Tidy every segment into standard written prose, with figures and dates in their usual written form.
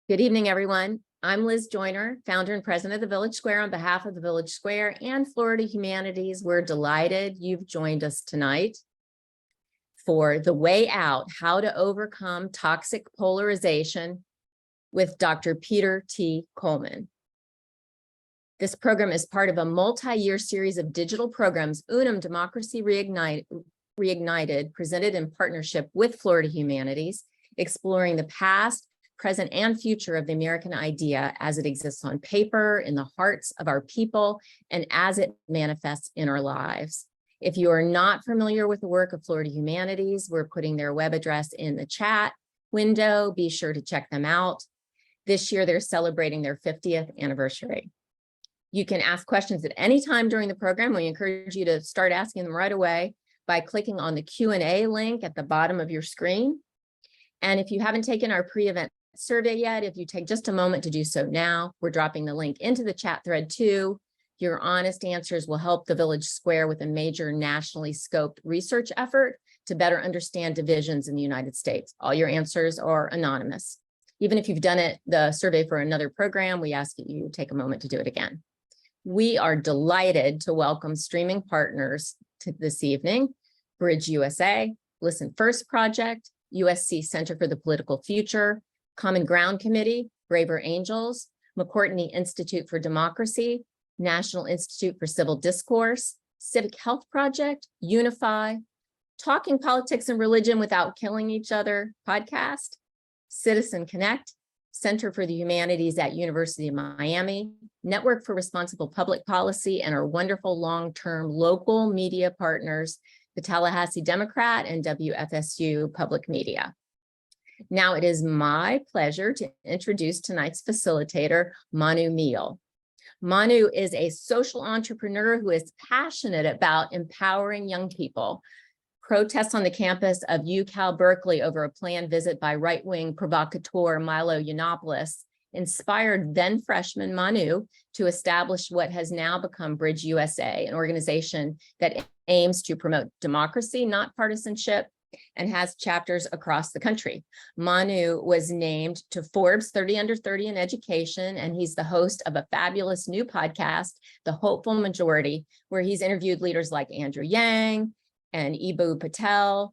Good evening, everyone. I'm Liz Joyner, founder and president of the Village Square. On behalf of the Village Square and Florida Humanities, we're delighted you've joined us tonight for The Way Out, How to Overcome Toxic Polarization with Dr. Peter T. Coleman. This program is part of a multi-year series of digital programs, Unum Democracy Reignited, presented in partnership with Florida Humanities, exploring the past, present, and future of the American idea as it exists on paper, in the hearts of our people, and as it manifests in our lives. If you are not familiar with the work of Florida Humanities, we're putting their web address in the chat window. Be sure to check them out. This year, they're celebrating their 50th anniversary. You can ask questions at any time during the program. We encourage you to start asking them right away by clicking on the Q&A link at the bottom of your screen. And if you haven't taken our pre-event survey yet, if you take just a moment to do so now, we're dropping the link into the chat thread too. Your honest answers will help the Village Square with a major nationally scoped research effort to better understand divisions in the United States. All your answers are anonymous. Even if you've done the survey for another program, we ask that you take a moment to do it again. We are delighted to welcome streaming partners to this evening: Bridge USA, Listen First Project, USC Center for the Political Future, Common Ground Committee, Braver Angels, McCourtney Institute for Democracy, National Institute for Civil Discourse, Civic Health Project, Unify, Talking Politics and Religion Without Killing Each Other podcast, Citizen Connect, Center for the Humanities at University of Miami, Network for Responsible Public Policy, and our wonderful long-term local media partners, the Tallahassee Democrat and WFSU Public Media. Now it is my pleasure to introduce tonight's facilitator, Manu Meal. Manu is a social entrepreneur who is passionate about empowering young people. Protests on the campus of UCal Berkeley over a planned visit by right-wing provocateur Milo Yiannopoulos inspired then freshman Manu to establish what has now become Bridge USA, an organization that aims to promote democracy, not partisanship, and has chapters across the country. Manu was named to Forbes 30 Under 30 in Education, and he's the host of a fabulous new podcast, The Hopeful Majority, where he's interviewed leaders like Andrew Yang and Ibu Patel.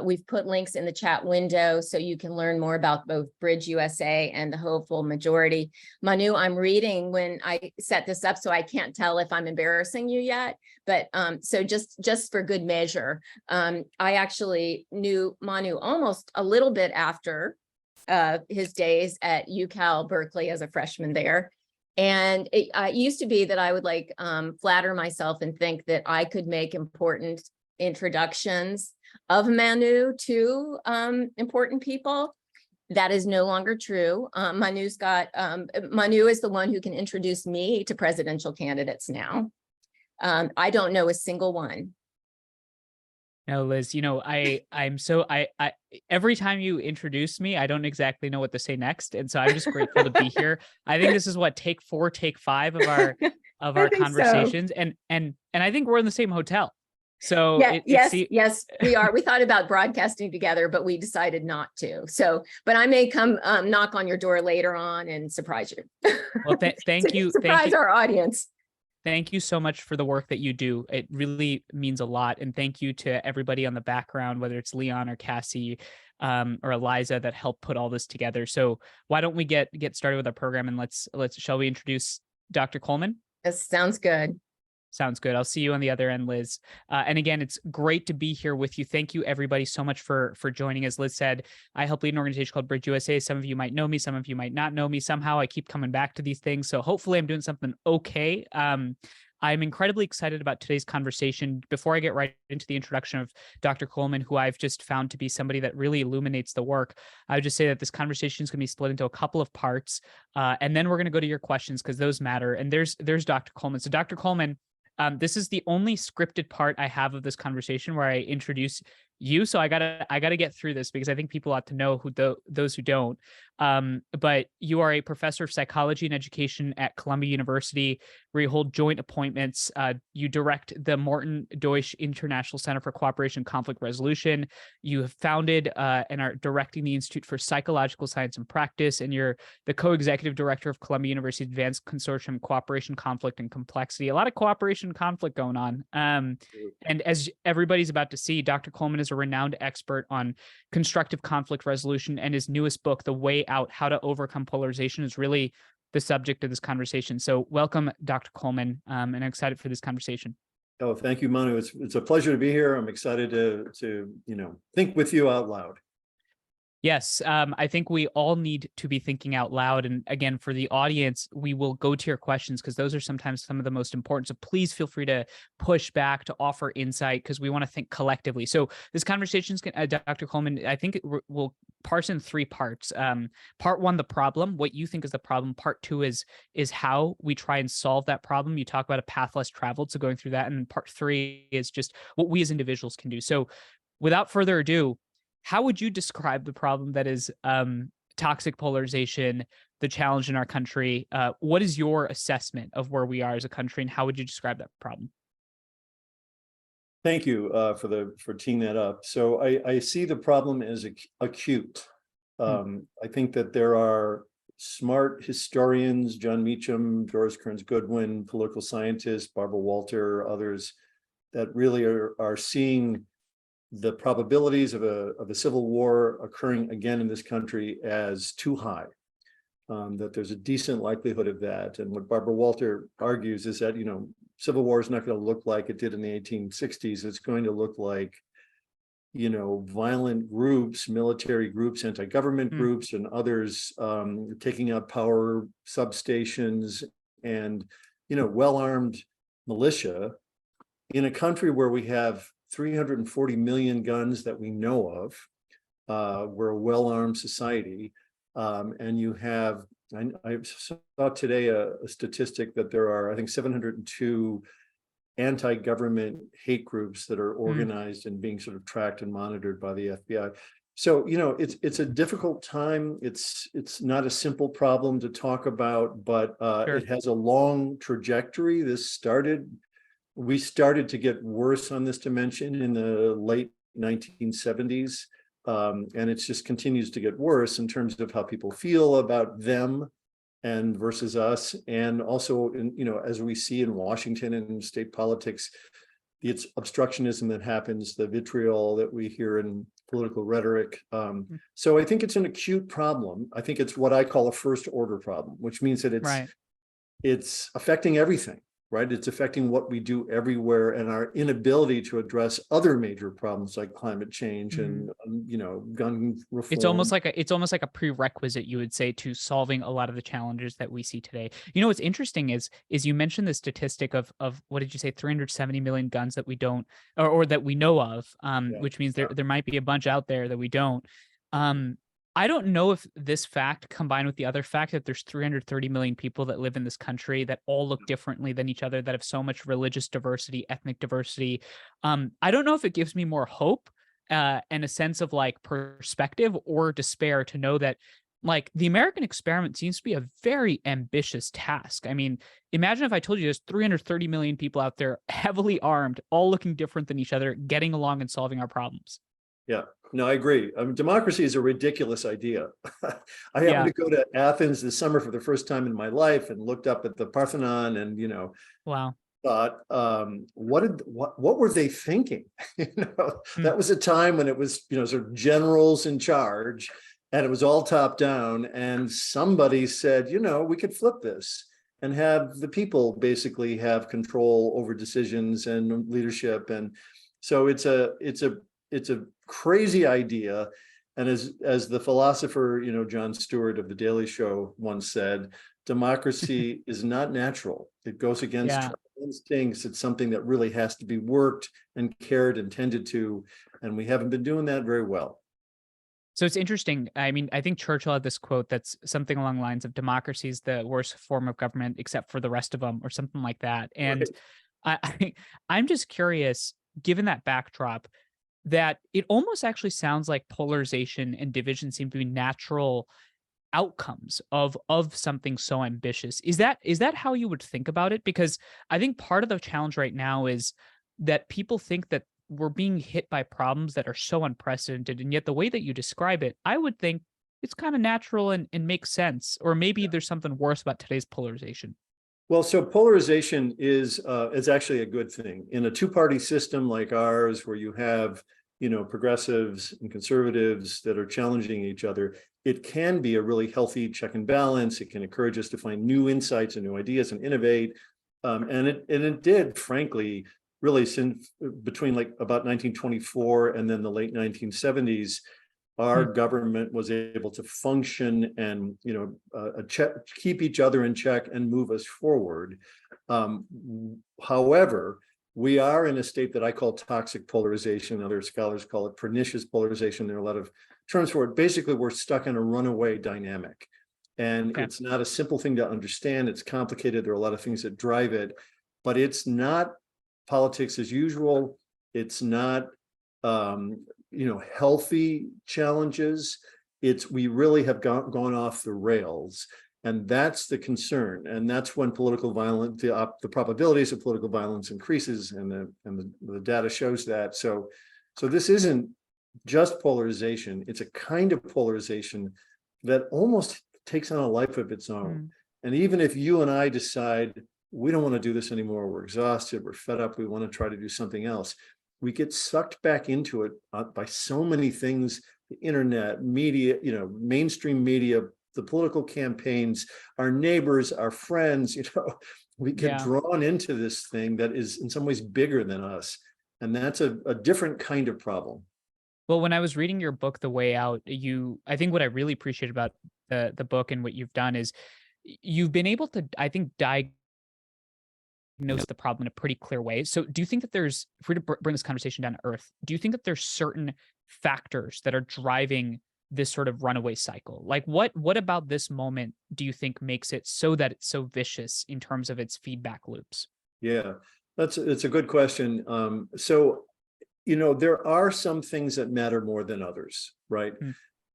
We've put links in the chat window so you can learn more about both Bridge USA and The Hopeful Majority. Manu, I'm reading when I set this up, so I can't tell if I'm embarrassing you yet, but so just for good measure, I actually knew Manu almost a little bit after his days at UCal Berkeley as a freshman there. And it used to be that I would flatter myself and think that I could make important introductions of Manu to important people. That is no longer true. Manu is the one who can introduce me to presidential candidates now. I don't know a single one. No, Liz, I every time you introduce me, I don't exactly know what to say next. And so I'm just grateful to be here. I think this is what, take 4, take 5 of our conversations. So. And I think we're in the same hotel. So yeah, yes, we are. We thought about broadcasting together, but we decided not to. So, but I may come knock on your door later on and surprise you. Well, thank you. Surprise our audience. Thank you so much for the work that you do. It really means a lot. And thank you to everybody on the background, whether it's Leon or Cassie or Eliza, that helped put all this together. So why don't we get started with our program, and shall we introduce Dr. Coleman? This sounds good. Sounds good. I'll see you on the other end, Liz. And again, it's great to be here with you. Thank you, everybody, so much for joining. As Liz said, I help lead an organization called Bridge USA. Some of you might know me. Some of you might not know me. Somehow I keep coming back to these things. So hopefully I'm doing something okay. I'm incredibly excited about today's conversation. Before I get right into the introduction of Dr. Coleman, who I've just found to be somebody that really illuminates the work, I would just say that this conversation is going to be split into a couple of parts. And then we're going to go to your questions because those matter. And there's Dr. Coleman. So Dr. Coleman, this is the only scripted part I have of this conversation where I introduce you. So I gotta get through this because I think people ought to know those who don't. But you are a professor of psychology and education at Columbia University, where you hold joint appointments. You direct the Morton Deutsch International Center for Cooperation and Conflict Resolution. You have founded and are directing the Institute for Psychological Science and Practice, and you're the co-executive director of Columbia University Advanced Consortium Cooperation, Conflict, and Complexity. A lot of cooperation and conflict going on. And as everybody's about to see, Dr. Coleman is a renowned expert on constructive conflict resolution, and his newest book, The Way Out: How to Overcome Polarization, is really the subject of this conversation. So welcome, Dr. Coleman, and I'm excited for this conversation. Oh, thank you, Manu. It's a pleasure to be here. I'm excited to think with you out loud. Yes, I think we all need to be thinking out loud. And again, for the audience, we will go to your questions because those are sometimes some of the most important. So please feel free to push back, to offer insight, because we want to think collectively. So this conversation is, Dr. Coleman, I think we'll parse in three parts. Part one, the problem, what you think is the problem. Part two is how we try and solve that problem. You talk about a path less traveled, so going through that. And part three is just what we as individuals can do. So without further ado, how would you describe the problem that is toxic polarization, the challenge in our country? What is your assessment of where we are as a country, and how would you describe that problem? Thank you for teeing that up. So I see the problem as acute. I think that there are smart historians, John Meacham, Doris Kearns Goodwin, political scientists, Barbara Walter, others, that really are seeing the probabilities of a civil war occurring again in this country as too high, that there's a decent likelihood of that. And what Barbara Walter argues is that, civil war is not going to look like it did in the 1860s. It's going to look like, violent groups, military groups, anti-government groups, and others taking out power substations and, well-armed militia in a country where we have 340 million guns that we know of. We're a well-armed society. And you have, I saw today a statistic that there are, I think, 702 anti-government hate groups that are organized and being sort of tracked and monitored by the FBI. So, it's a difficult time. It's not a simple problem to talk about, but Sure. It has a long trajectory. We started to get worse on this dimension in the late 1970s, and it just continues to get worse in terms of how people feel about them and versus us, and also as we see in Washington and state politics, it's obstructionism that happens, the vitriol that we hear in political rhetoric. So I think it's an acute problem. I think it's what I call a first order problem, which means that it's affecting everything. Right, it's affecting what we do everywhere, and our inability to address other major problems like climate change and gun reform. It's almost like a prerequisite, you would say, to solving a lot of the challenges that we see today. What's interesting is you mentioned the statistic of what did you say, 370 million guns that we don't or that we know of, which means there might be a bunch out there that we don't. I don't know if this fact, combined with the other fact that there's 330 million people that live in this country that all look differently than each other, that have so much religious diversity, ethnic diversity. I don't know if it gives me more hope and a sense of like perspective or despair to know that like the American experiment seems to be a very ambitious task. I mean, imagine if I told you there's 330 million people out there, heavily armed, all looking different than each other, getting along and solving our problems. Yeah, no, I agree. Democracy is a ridiculous idea. I happened to go to Athens this summer for the first time in my life and looked up at the Parthenon and, wow, thought, what were they thinking? That was a time when it was, sort of generals in charge and it was all top down. And somebody said, we could flip this and have the people basically have control over decisions and leadership. And so it's a crazy idea. And as the philosopher, Jon Stewart of The Daily Show once said, democracy is not natural. It goes against instincts. It's something that really has to be worked and cared and tended to. And we haven't been doing that very well. So it's interesting. I mean, I think Churchill had this quote that's something along the lines of democracy is the worst form of government except for the rest of them, or something like that. And I'm just curious, given that backdrop, that it almost actually sounds like polarization and division seem to be natural outcomes of something so ambitious. Is that how you would think about it? Because I think part of the challenge right now is that people think that we're being hit by problems that are so unprecedented, and yet the way that you describe it, I would think it's kind of natural and makes sense. Or maybe there's something worse about today's polarization. Well, so polarization is actually a good thing in a two-party system like ours, where you have, progressives and conservatives that are challenging each other. It can be a really healthy check and balance. It can encourage us to find new insights and new ideas and innovate. And it did, frankly, really since between like about 1924 and then the late 1970s. Our government was able to function and keep each other in check and move us forward. However, we are in a state that I call toxic polarization. Other scholars call it pernicious polarization. There are a lot of terms for it. Basically, we're stuck in a runaway dynamic, and Okay. it's not a simple thing to understand. It's complicated. There are a lot of things that drive it, but it's not politics as usual. It's not healthy challenges. We really have gone off the rails, and that's the concern. And that's when political violence, the probabilities of political violence increases, and the data shows that. So this isn't just polarization. It's a kind of polarization that almost takes on a life of its own. And even if you and I decide we don't want to do this anymore, we're exhausted, we're fed up, we want to try to do something else, we get sucked back into it by so many things: the internet, media, mainstream media, the political campaigns, our neighbors, our friends. We get drawn into this thing that is in some ways bigger than us. And that's a different kind of problem. Well, when I was reading your book, The Way Out, I think what I really appreciate about the book and what you've done is you've been able to, I think, diagnose the problem in a pretty clear way. So do you think that if we were to bring this conversation down to earth, do you think that there's certain factors that are driving this sort of runaway cycle? Like what about this moment do you think makes it so that it's so vicious in terms of its feedback loops? Yeah, it's a good question. So there are some things that matter more than others, right?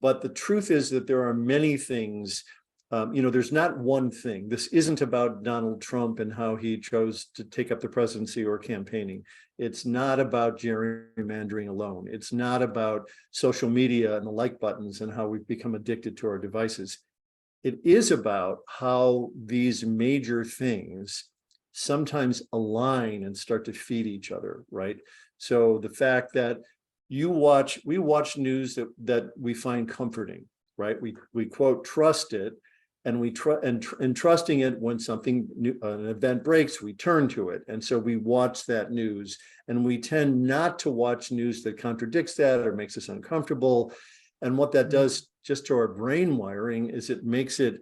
But the truth is that there are many things. There's not one thing. This isn't about Donald Trump and how he chose to take up the presidency or campaigning. It's not about gerrymandering alone. It's not about social media and the like buttons and how we've become addicted to our devices. It is about how these major things sometimes align and start to feed each other, right? So the fact that we watch news that we find comforting, right? We quote, trust it. And we trusting it, when something new, an event breaks, we turn to it. And so we watch that news, and we tend not to watch news that contradicts that or makes us uncomfortable. And what that does just to our brain wiring is it makes it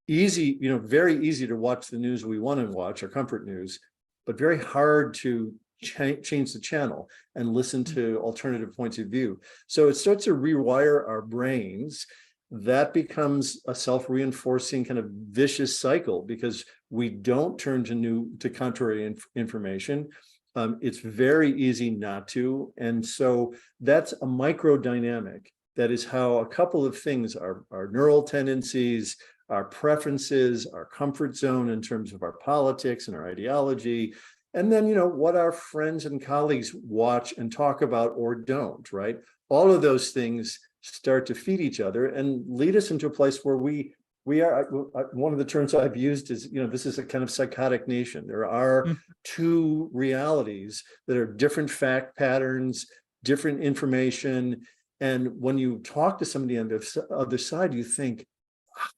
easy, very easy to watch the news we want to watch, our comfort news, but very hard to change the channel and listen to alternative points of view. So it starts to rewire our brains. That becomes a self-reinforcing kind of vicious cycle, because we don't turn to contrary information. It's very easy not to. And so that's a micro dynamic. That is how a couple of things, our neural tendencies, our preferences, our comfort zone in terms of our politics and our ideology, and then, what our friends and colleagues watch and talk about or don't, right? All of those things start to feed each other and lead us into a place where we are, one of the terms I've used is, this is a kind of psychotic nation. There are two realities that are different fact patterns, different information. And when you talk to somebody on the other side, you think,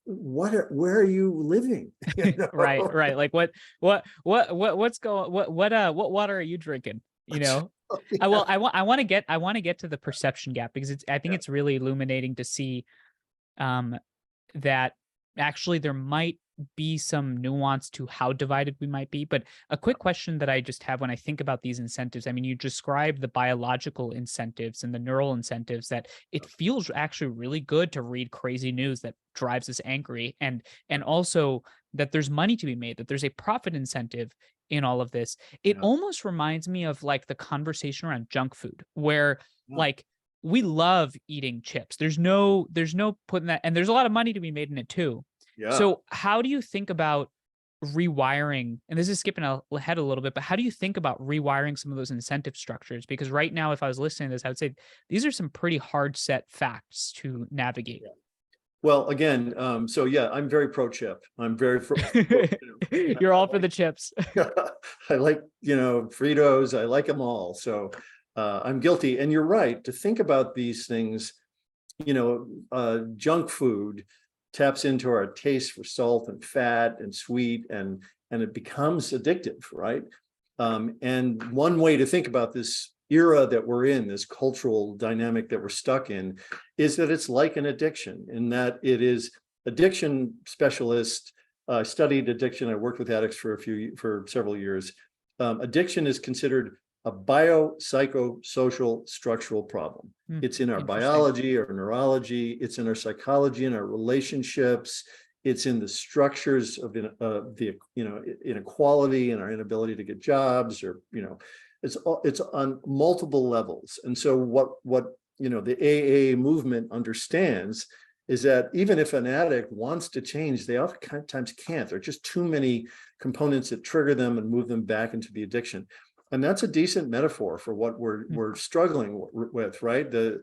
where are you living? Right. Like what's going, what water are you drinking? I want to get to the perception gap, because I think it's really illuminating to see that actually there might be some nuance to how divided we might be. But a quick question that I just have when I think about these incentives, I mean, you described the biological incentives and the neural incentives, that it feels actually really good to read crazy news that drives us angry, and also that there's money to be made, that there's a profit incentive in all of this. It Yeah. almost reminds me of like the conversation around junk food, where Yeah. like we love eating chips. There's no putting that, and there's a lot of money to be made in it too. Yeah. So how do you think about rewiring, and this is skipping ahead a little bit, but how do you think about rewiring some of those incentive structures? Because right now, if I was listening to this, I would say these are some pretty hard set facts to navigate. Well, again, so yeah, I'm very pro chip. I'm very You're all for the chips. I like, Fritos, I like them all. So I'm guilty. And you're right to think about these things, junk food taps into our taste for salt and fat and sweet, and it becomes addictive, right? And one way to think about this era that we're in, this cultural dynamic that we're stuck in, is that it's like an addiction, in that it is addiction specialist. I studied addiction. I worked with addicts for several years. Addiction is considered a biopsychosocial structural problem. It's in our biology, our neurology, it's in our psychology, and our relationships. It's in the structures of the inequality and our inability to get jobs, or it's on multiple levels. And so what the AA movement understands is that even if an addict wants to change, they oftentimes can't. There are just too many components that trigger them and move them back into the addiction. And that's a decent metaphor for what we're struggling with, right? The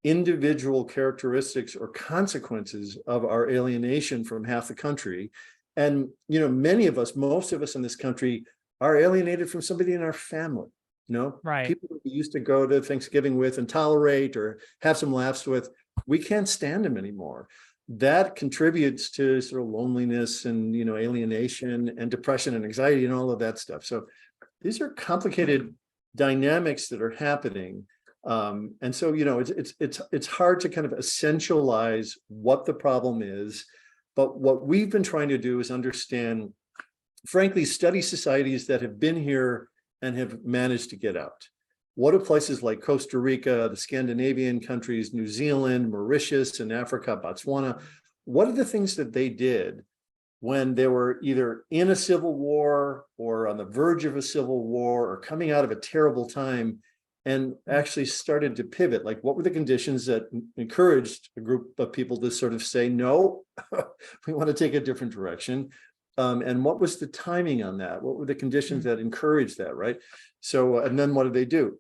individual characteristics or consequences of our alienation from half the country. And many of us, most of us in this country, are alienated from somebody in our family. Right. People that we used to go to Thanksgiving with and tolerate or have some laughs with, we can't stand them anymore. That contributes to sort of loneliness and alienation and depression and anxiety and all of that stuff. So these are complicated dynamics that are happening. And so it's hard to kind of essentialize what the problem is. But what we've been trying to do is understand, frankly, study societies that have been here and have managed to get out. What do places like Costa Rica, the Scandinavian countries, New Zealand, Mauritius, and Africa, Botswana, what are the things that they did when they were either in a civil war or on the verge of a civil war or coming out of a terrible time, and actually started to pivot? Like, what were the conditions that encouraged a group of people to sort of say, no, we want to take a different direction? And what was the timing on that? What were the conditions that encouraged that, right? So, and then what did they do?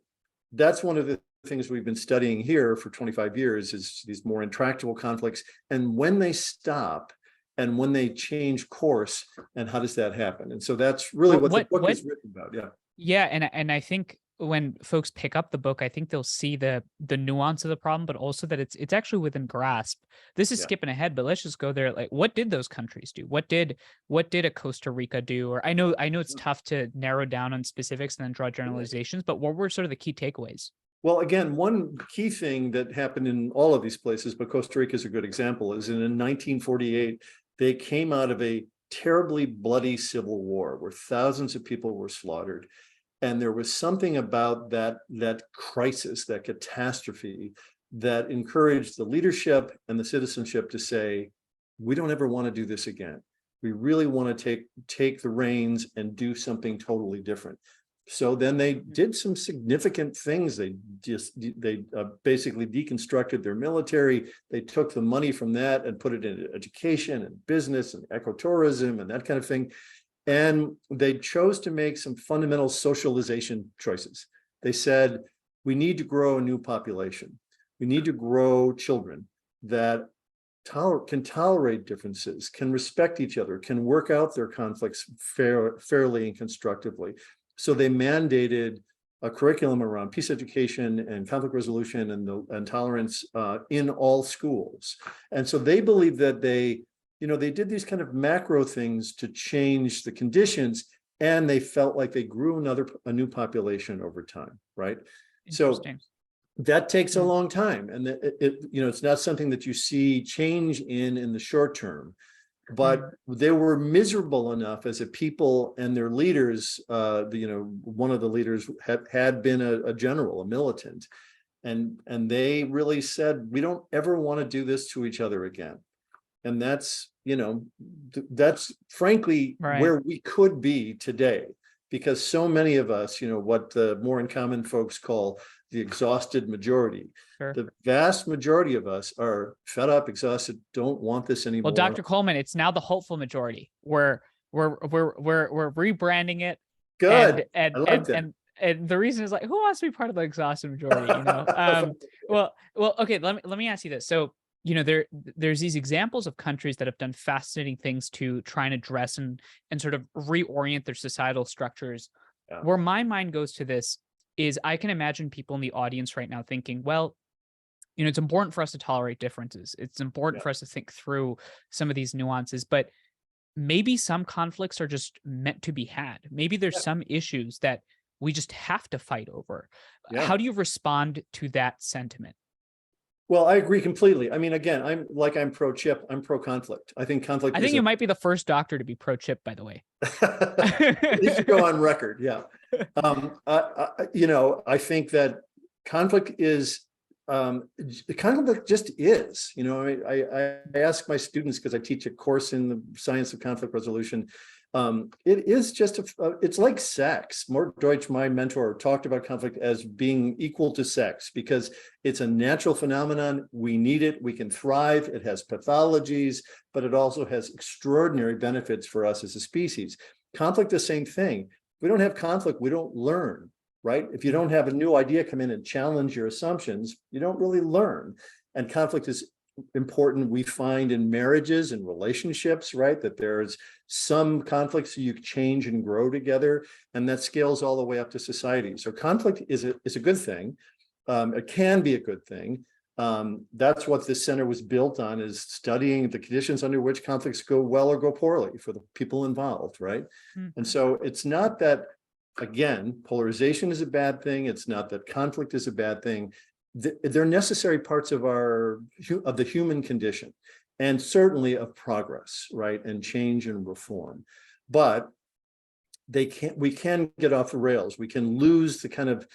That's one of the things we've been studying here for 25 years, is these more intractable conflicts, and when they stop and when they change course, and how does that happen? And so that's really what the book is written about. Yeah. Yeah, and I think when folks pick up the book, I think they'll see the nuance of the problem, but also that it's actually within grasp. This is skipping ahead, but let's just go there. Like, what did those countries do? What did a Costa Rica do? Or I know it's tough to narrow down on specifics and then draw generalizations, but what were sort of the key takeaways? Well, again, one key thing that happened in all of these places, but Costa Rica is a good example, is in 1948, they came out of a terribly bloody civil war where thousands of people were slaughtered. And there was something about that crisis, that catastrophe, that encouraged the leadership and the citizenship to say, we don't ever want to do this again. We really want to take the reins and do something totally different. So then they did some significant things. They basically deconstructed their military. They took the money from that and put it into education and business and ecotourism and that kind of thing. And they chose to make some fundamental socialization choices. They said, we need to grow a new population. We need to grow children that can tolerate differences, can respect each other, can work out their conflicts fairly and constructively. So they mandated a curriculum around peace education and conflict resolution and tolerance in all schools. And so they believe that they did these kind of macro things to change the conditions, and they felt like they grew a new population over time, right? So that takes a long time, and it's not something that you see change in the short term. But they were miserable enough as a people, and their leaders, one of the leaders had been a general, a militant, and they really said, we don't ever want to do this to each other again. And that's, that's frankly Right. where we could be today, because so many of us, what the more in common folks call the exhausted majority. Sure. The vast majority of us are fed up, exhausted, don't want this Well, anymore. Dr. Coleman, it's now the hopeful majority. We're rebranding it. Good. I like that. And the reason is like, who wants to be part of the exhausted majority? Well, okay. Let me ask you this. So, there's these examples of countries that have done fascinating things to try and address and sort of reorient their societal structures. Yeah. Where my mind goes to this is I can imagine people in the audience right now thinking, well, it's important for us to tolerate differences. It's important Yeah. for us to think through some of these nuances, but maybe some conflicts are just meant to be had. Maybe there's Yeah. some issues that we just have to fight over. Yeah. How do you respond to that sentiment? Well, I agree completely. I mean, again, I'm pro-chip, I'm pro-conflict. I think conflict I is think you might be the first doctor to be pro-chip, by the way. you should go on record. Yeah. I think that conflict is conflict just is, I ask my students, because I teach a course in the science of conflict resolution. It is just it's like sex. Mort Deutsch, my mentor, talked about conflict as being equal to sex, because it's a natural phenomenon. We need it. We can thrive. It has pathologies, but it also has extraordinary benefits for us as a species. Conflict, the same thing. If we don't have conflict, we don't learn, right? If you don't have a new idea come in and challenge your assumptions, you don't really learn. And conflict is important. We find in marriages and relationships, right, that there's some conflicts so you change and grow together, and that scales all the way up to society. So conflict is a good thing. It can be a good thing. That's what this center was built on, is studying the conditions under which conflicts go well or go poorly for the people involved, right? Mm-hmm. And so it's not that, again, polarization is a bad thing. It's not that conflict is a bad thing. They're necessary parts of the human condition, and certainly of progress, right, and change and reform. But we can get off the rails. We can lose the kind of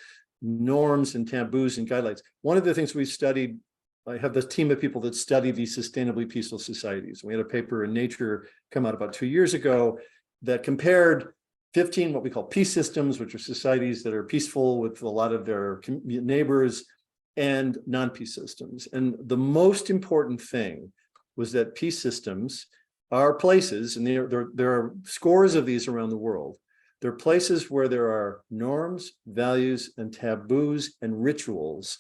norms and taboos and guidelines. One of the things we studied, I have this team of people that study these sustainably peaceful societies. We had a paper in Nature come out about 2 years ago that compared 15 what we call peace systems, which are societies that are peaceful with a lot of their neighbors, and non-peace systems. And the most important thing was that peace systems are places, and there are scores of these around the world. They're places where there are norms, values, and taboos and rituals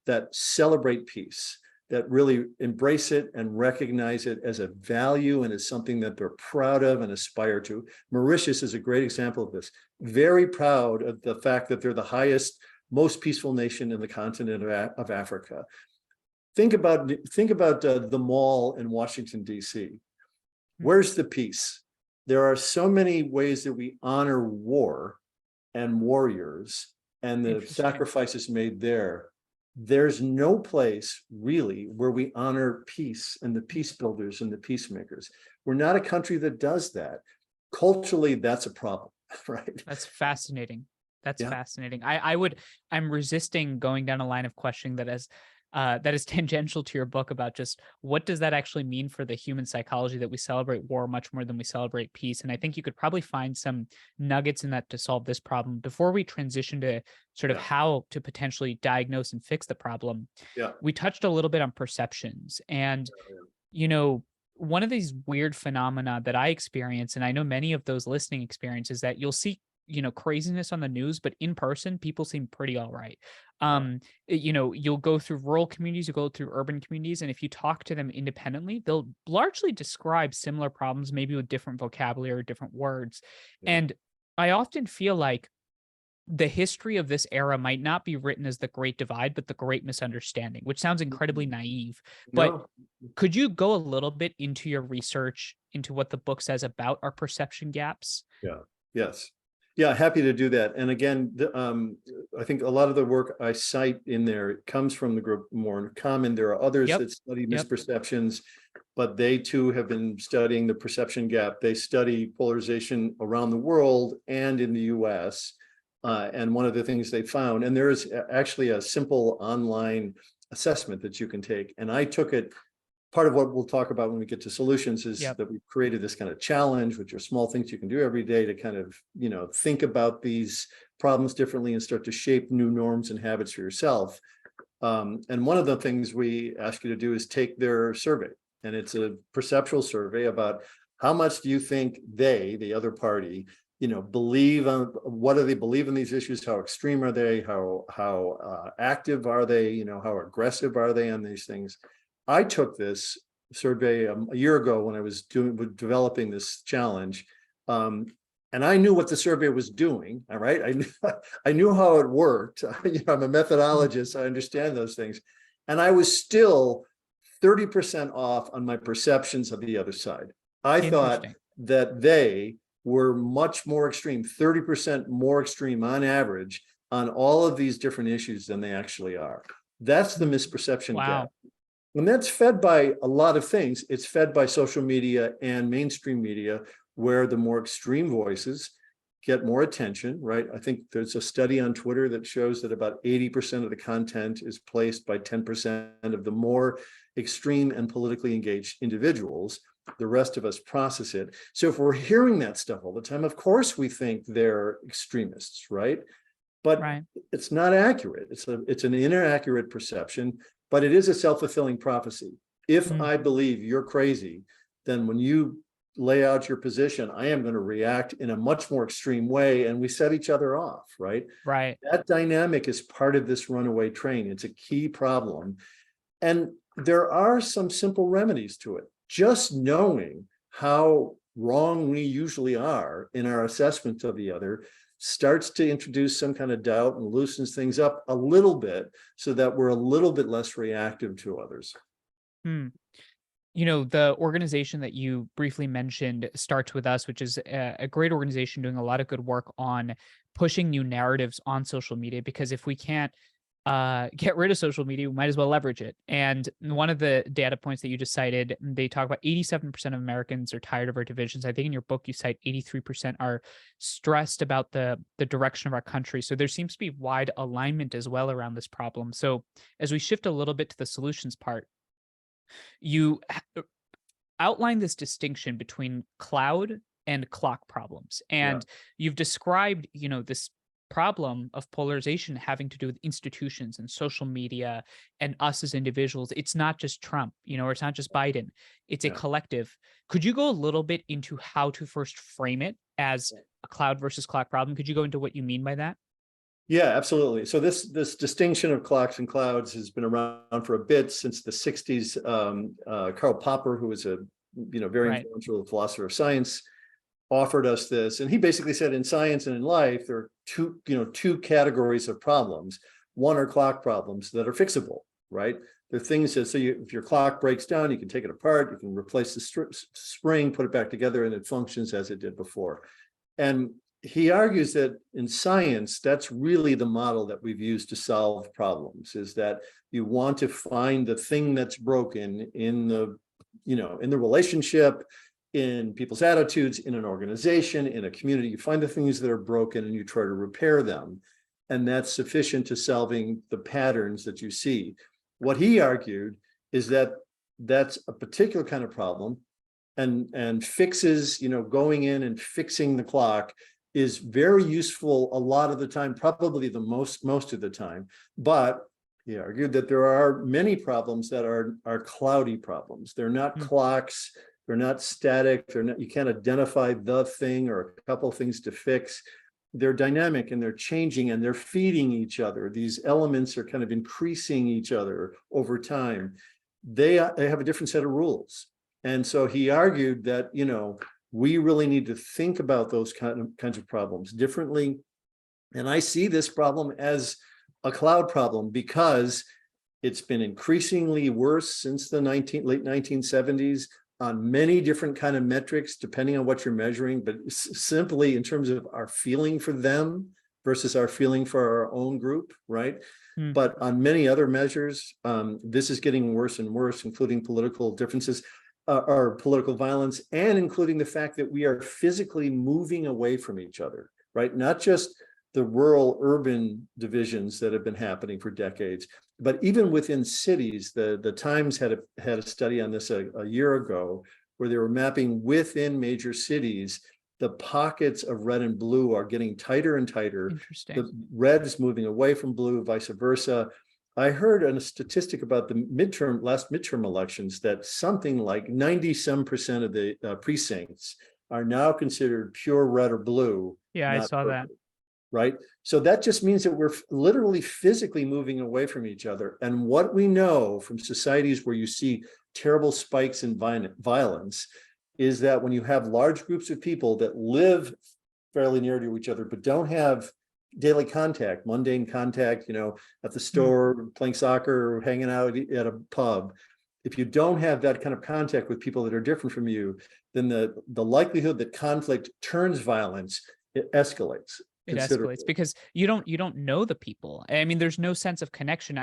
that celebrate peace, that really embrace it and recognize it as a value and as something that they're proud of and aspire to. Mauritius is a great example of this. Very proud of the fact that they're the highest, most peaceful nation in the continent of Africa. Think about the mall in Washington, D.C. Where's the peace? There are so many ways that we honor war and warriors and the sacrifices made there. There's no place really where we honor peace and the peace builders and the peacemakers. We're not a country that does that. Culturally, that's a problem, right? That's fascinating. That's Yeah. fascinating. I'm resisting going down a line of questioning that is tangential to your book about just what does that actually mean for the human psychology that we celebrate war much more than we celebrate peace. And I think you could probably find some nuggets in that to solve this problem. Before we transition to sort of how to potentially diagnose and fix the problem, we touched a little bit on perceptions. And, one of these weird phenomena that I experience, and I know many of those listening experience, is that you'll see craziness on the news, but in person, people seem pretty all right. You'll go through rural communities, you go through urban communities, and if you talk to them independently, they'll largely describe similar problems, maybe with different vocabulary or different words. And I often feel like the history of this era might not be written as the Great Divide, but the Great Misunderstanding, which sounds incredibly naive. But could you go a little bit into your research into what the book says about our perception gaps? Yes. Yeah, happy to do that. And again, I think a lot of the work I cite in there comes from the group More in Common. There are others that study misperceptions, but they too have been studying the perception gap. They study polarization around the world and in the US. And one of the things they found, and there is actually a simple online assessment that you can take. And I took it part of what we'll talk about when we get to solutions is Yep. that we've created this kind of challenge, which are small things you can do every day to kind of, think about these problems differently and start to shape new norms and habits for yourself. And one of the things we ask you to do is take their survey, and it's a perceptual survey about how much do you think they, the other party, believe on, what do they believe in these issues? How extreme are they? How active are they? How aggressive are they on these things? I took this survey a year ago when I was developing this challenge. And I knew what the survey was doing. All right. I knew how it worked. I'm a methodologist. I understand those things. And I was still 30% off on my perceptions of the other side. I thought that they were much more extreme, 30% more extreme on average on all of these different issues than they actually are. That's the misperception gap. And that's fed by a lot of things. It's fed by social media and mainstream media, where the more extreme voices get more attention, right? I think there's a study on Twitter that shows that about 80% of the content is placed by 10% of the more extreme and politically engaged individuals. The rest of us process it. So if we're hearing that stuff all the time, of course we think they're extremists, right? But it's not accurate. It's an inaccurate perception, but it is a self-fulfilling prophecy. If I believe you're crazy, then when you lay out your position, I am going to react in a much more extreme way, and we set each other off, right? Right. That dynamic is part of this runaway train. It's a key problem. And there are some simple remedies to it. Just knowing how wrong we usually are in our assessment of the other starts to introduce some kind of doubt and loosens things up a little bit so that we're a little bit less reactive to others. The organization that you briefly mentioned, Starts With Us, which is a great organization doing a lot of good work on pushing new narratives on social media, because if we can't get rid of social media, we might as well leverage it. And one of the data points that you just cited, they talk about 87% of Americans are tired of our divisions. I think in your book, you cite 83% are stressed about the direction of our country. So there seems to be wide alignment as well around this problem. So as we shift a little bit to the solutions part, you outline this distinction between cloud and clock problems. And you've described, this problem of polarization having to do with institutions and social media and us as individuals. It's not just Trump, or it's not just Biden. It's a collective. Could you go a little bit into how to first frame it as a cloud versus clock problem? Could you go into what you mean by that? Yeah, absolutely. So this distinction of clocks and clouds has been around for a bit, since the 60s. Karl Popper, who was a very influential philosopher of science, offered us this, and he basically said in science and in life there are two categories of problems. One are clock problems that are fixable, right? They're things that, if your clock breaks down, you can take it apart, you can replace the spring, put it back together, and it functions as it did before. And he argues that in science, that's really the model that we've used to solve problems, is that you want to find the thing that's broken in the relationship, in people's attitudes, in an organization, in a community. You find the things that are broken and you try to repair them. And that's sufficient to solving the patterns that you see. What he argued is that that's a particular kind of problem, and fixes, going in and fixing the clock is very useful a lot of the time, probably the most of the time. But he argued that there are many problems that are cloudy problems. They're not clocks, they're not static, you can't identify the thing or a couple of things to fix. They're dynamic and they're changing and they're feeding each other. These elements are kind of increasing each other over time. They have a different set of rules. And so he argued that, we really need to think about those kinds of problems differently. And I see this problem as a cloud problem because it's been increasingly worse since the late 1970s on many different kind of metrics, depending on what you're measuring, but simply in terms of our feeling for them versus our feeling for our own group, right? But on many other measures, this is getting worse and worse, including political differences. Or political violence, and including the fact that we are physically moving away from each other, right? Not just the rural-urban divisions that have been happening for decades. But even within cities, the Times had a study on this a year ago, where they were mapping within major cities, the pockets of red and blue are getting tighter and tighter. Interesting. The red is moving away from blue, vice versa. I heard a statistic about the last midterm elections that something like 90% of the precincts are now considered pure red or blue. Yeah, I saw purple, that. right? So that just means that we're literally physically moving away from each other. And what we know from societies where you see terrible spikes in violence is that when you have large groups of people that live fairly near to each other, but don't have daily contact, mundane contact, at the store, playing soccer, or hanging out at a pub. If you don't have that kind of contact with people that are different from you, then the likelihood that conflict turns violence, it escalates. It escalates because you don't know the people. I mean, there's no sense of connection.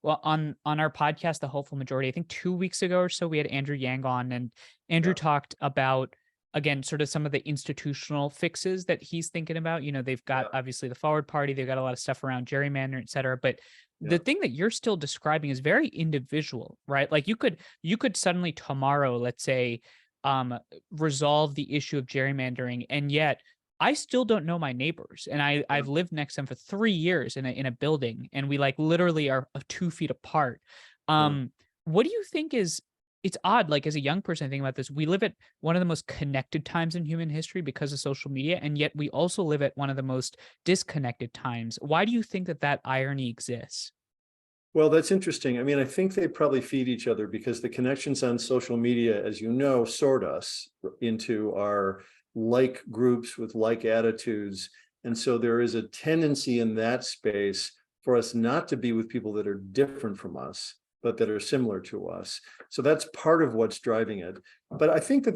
On our podcast, The Hopeful Majority, I think 2 weeks ago or so, we had Andrew Yang on, and Andrew talked about, again, sort of some of the institutional fixes that he's thinking about. They've got obviously the Forward Party, they've got a lot of stuff around gerrymandering, et cetera. But the thing that you're still describing is very individual, right? Like you could suddenly tomorrow, let's say, resolve the issue of gerrymandering, and yet I still don't know my neighbors, and I've lived next to them for 3 years in a building, and we like literally are 2 feet apart. What do you think is? It's odd, like as a young person, I think about this. We live at one of the most connected times in human history because of social media, and yet we also live at one of the most disconnected times. Why do you think that irony exists? Well, that's interesting. I mean, I think they probably feed each other because the connections on social media, as you know, sort us into our like groups with like attitudes. And so there is a tendency in that space for us not to be with people that are different from us, but that are similar to us. So that's part of what's driving it. But I think that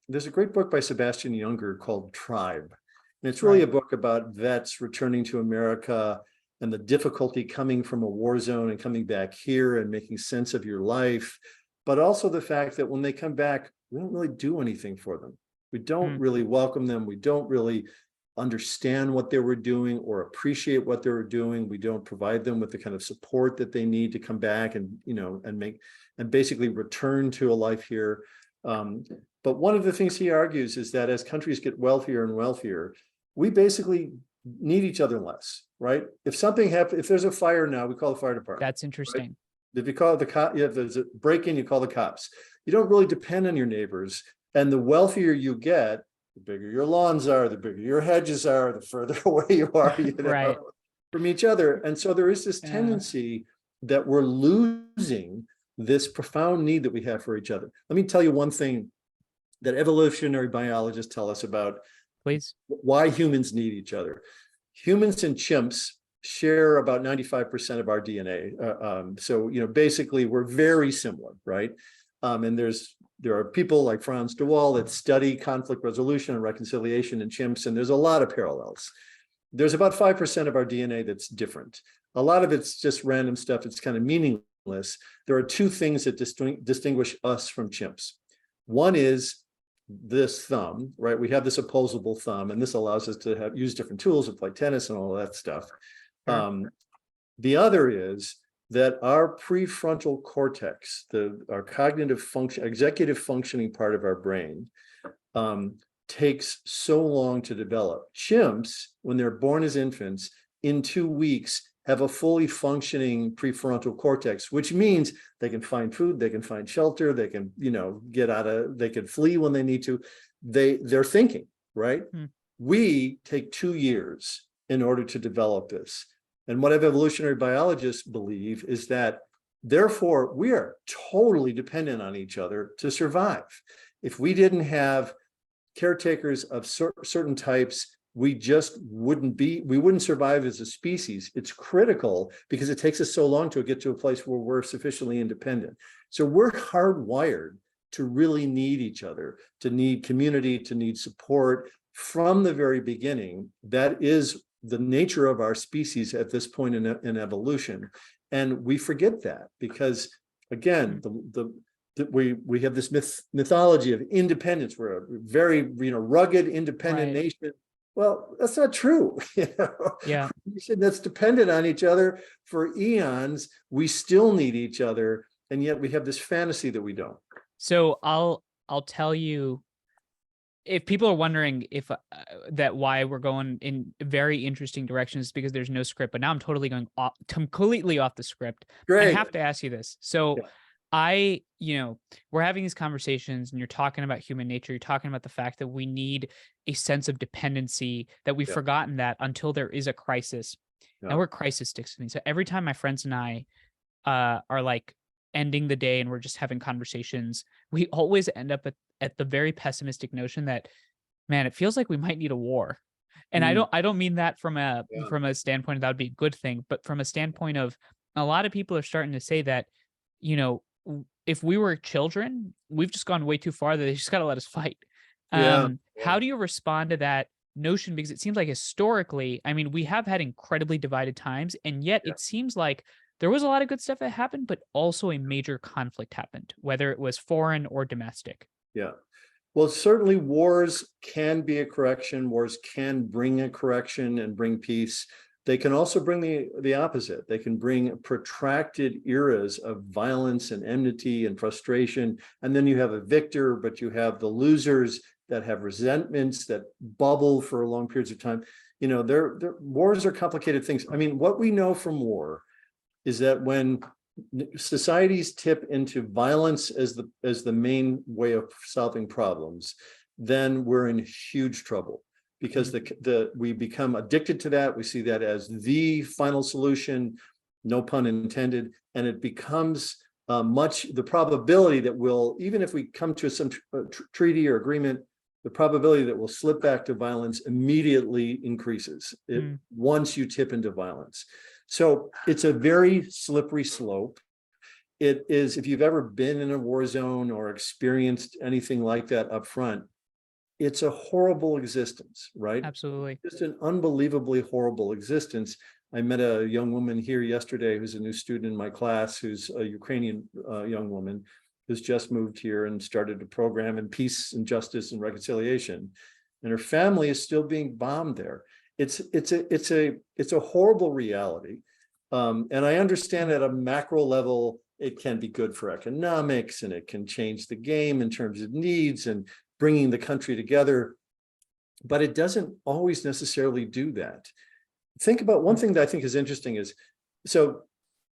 there's a great book by Sebastian Junger called Tribe. And it's really a book about vets returning to America and the difficulty coming from a war zone and coming back here and making sense of your life. But also the fact that when they come back, we don't really do anything for them. We don't really welcome them. We don't really understand what they were doing or appreciate what they were doing. We don't provide them with the kind of support that they need to come back and, and basically return to a life here. But one of the things he argues is that as countries get wealthier and wealthier, we basically need each other less, right? If something happens, if there's a fire now, we call the fire department. That's interesting. Right? If you call the cop, if there's a break-in, you call the cops. You don't really depend on your neighbors. And the wealthier you get, the bigger your lawns are, the bigger your hedges are, the further away you are from each other. And so there is this tendency that we're losing this profound need that we have for each other. Let me tell you one thing that evolutionary biologists tell us about why humans need each other. Humans and chimps share about 95% of our DNA. So, basically we're very similar, right? And there are people like Franz de Waal that study conflict resolution and reconciliation in chimps, and there's a lot of parallels. There's about 5% of our DNA that's different. A lot of it's just random stuff. It's kind of meaningless. There are two things that distinguish us from chimps. One is this thumb, right? We have this opposable thumb, and this allows us to use different tools to play tennis and all that stuff. The other is that our prefrontal cortex, our cognitive function, executive functioning part of our brain, takes so long to develop. Chimps, when they're born as infants, in 2 weeks have a fully functioning prefrontal cortex, which means they can find food, they can find shelter, they can, they can flee when they need to. They're thinking, right? We take 2 years in order to develop this. And what evolutionary biologists believe is that, therefore, we are totally dependent on each other to survive. If we didn't have caretakers of certain types, we wouldn't survive as a species. It's critical because it takes us so long to get to a place where we're sufficiently independent. So we're hardwired to really need each other, to need community, to need support from the very beginning. That is the nature of our species at this point in evolution. And we forget that because, again, we have this mythology of independence. We're a very rugged, independent nation. Well, that's not true. Yeah. That's dependent on each other for eons. We still need each other, and yet we have this fantasy that we don't. So I'll tell you, if people are wondering if that why we're going in very interesting directions, because there's no script, but now I'm totally going off, completely off the script. I Great. have to ask you this. So Yeah. we're having these conversations and you're talking about human nature. You're talking about the fact that we need a sense of dependency, that we've Yeah. forgotten that until there is a crisis. Yeah. Now, where crisis sticks with me. So every time my friends and I are like ending the day and we're just having conversations, we always end up at the very pessimistic notion that, man, it feels like we might need a war. And Mm, I don't mean that yeah. from a standpoint of that would be a good thing, but from a standpoint of a lot of people are starting to say that, if we were children, we've just gone way too far that they just got to let us fight. Yeah. How do you respond to that notion? Because it seems like historically, I mean, we have had incredibly divided times, and yet Yeah. it seems like there was a lot of good stuff that happened, but also a major conflict happened, whether it was foreign or domestic. Yeah. Well, certainly wars can be a correction. Wars can bring a correction and bring peace. They can also bring the opposite. They can bring protracted eras of violence and enmity and frustration. And then you have a victor, but you have the losers that have resentments that bubble for long periods of time. Wars are complicated things. I mean, what we know from war is that when societies tip into violence as the main way of solving problems, then we're in huge trouble, because we become addicted to that. We see that as the final solution, no pun intended, and it becomes the probability that we'll, even if we come to some treaty or agreement, the probability that we'll slip back to violence immediately increases once you tip into violence. So it's a very slippery slope. It is, if you've ever been in a war zone or experienced anything like that up front, it's a horrible existence, right? Absolutely. Just an unbelievably horrible existence. I met a young woman here yesterday who's a new student in my class, who's a Ukrainian young woman who's just moved here and started a program in peace and justice and reconciliation. And her family is still being bombed there. It's a horrible reality. And I understand at a macro level, it can be good for economics and it can change the game in terms of needs and bringing the country together, but it doesn't always necessarily do that. Think about one thing that I think is interesting is, so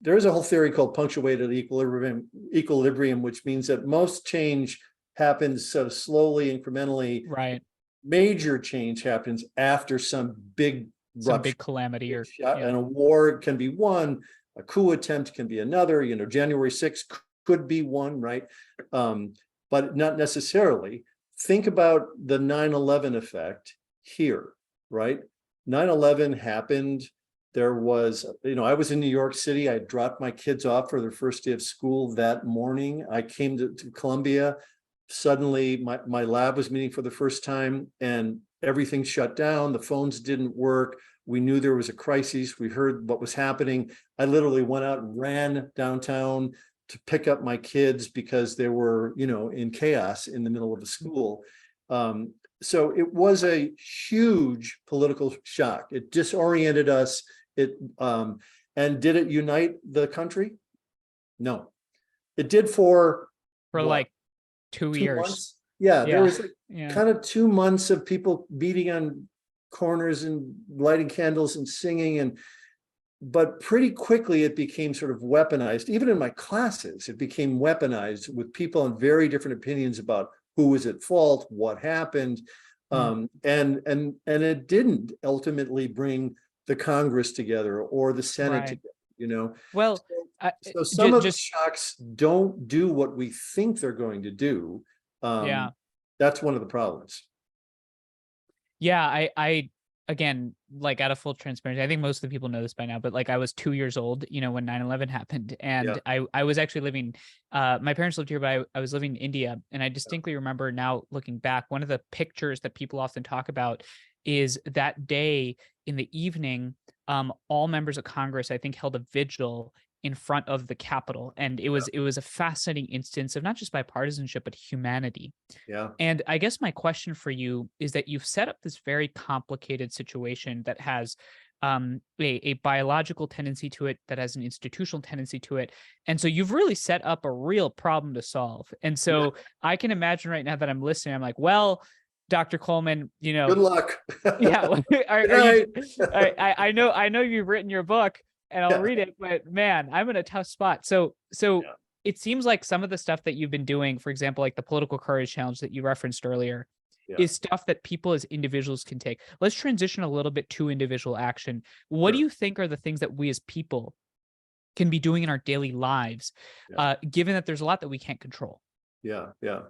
there is a whole theory called punctuated equilibrium, which means that most change happens sort of slowly, incrementally. Right. Major change happens after some big calamity and a war can be one, a coup attempt can be another, January 6th could be one, right? But not necessarily. Think about the 9/11 effect here, right? 9/11 happened. There was, I was in New York City. I dropped my kids off for their first day of school that morning. I came to Columbia. Suddenly my lab was meeting for the first time and everything shut down. The phones didn't work. We knew there was a crisis. We heard what was happening. I literally went out and ran downtown to pick up my kids because they were, in chaos in the middle of the school. So it was a huge political shock. It disoriented us. And did it unite the country? No. It did for what? like 2 years. Months? Yeah, there was Yeah. kind of 2 months of people beating on corners and lighting candles and singing, but pretty quickly it became sort of weaponized. Even in my classes, it became weaponized with people on very different opinions about who was at fault, what happened. And it didn't ultimately bring the Congress together or the Senate together, Well, so some of the shocks don't do what we think they're going to do. That's one of the problems. Yeah, I again, like, out of full transparency, I think most of the people know this by now, but like I was 2 years old, when 9/11 happened, and I was actually living. My parents lived here, but I was living in India, and I distinctly remember now looking back. One of the pictures that people often talk about is that day in the evening. All members of Congress, I think, held a vigil in front of the Capitol. And it was a fascinating instance of not just bipartisanship, but humanity. Yeah. And I guess my question for you is that you've set up this very complicated situation that has a biological tendency to it, that has an institutional tendency to it. And so you've really set up a real problem to solve. And so I can imagine right now that I'm listening, I'm like, well, Dr. Coleman, Good luck. yeah, are Good you, night. I know you've written your book and I'll Yeah. read it, but man, I'm in a tough spot. So Yeah. it seems like some of the stuff that you've been doing, for example, like the political courage challenge that you referenced earlier, Yeah. is stuff that people as individuals can take. Let's transition a little bit to individual action. What do Sure. you think are the things that we as people can be doing in our daily lives, Yeah. given that there's a lot that we can't control? Yeah. Yeah.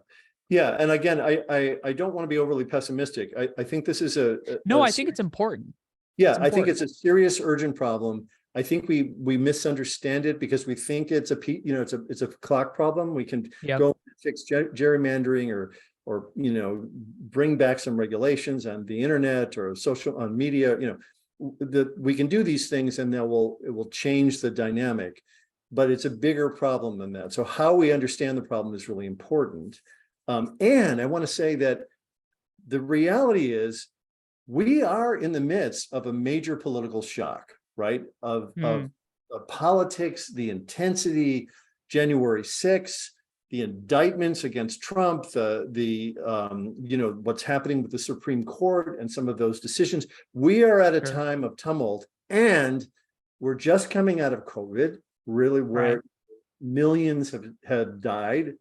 Yeah. And again, I don't want to be overly pessimistic. I think this is No, I think it's important. yeah, It's I think important. it's a serious, urgent problem. I think we misunderstand it because we think it's it's a clock problem. We can Yep. go fix gerrymandering or bring back some regulations on the internet or on media. We can do these things and it will change the dynamic, but it's a bigger problem than that. So how we understand the problem is really important. And I want to say that the reality is we are in the midst of a major political shock, right? Of politics, the intensity, January 6th, the indictments against Trump, what's happening with the Supreme Court and some of those decisions. We are at a Sure. time of tumult, and we're just coming out of COVID, really, where Right. millions have died,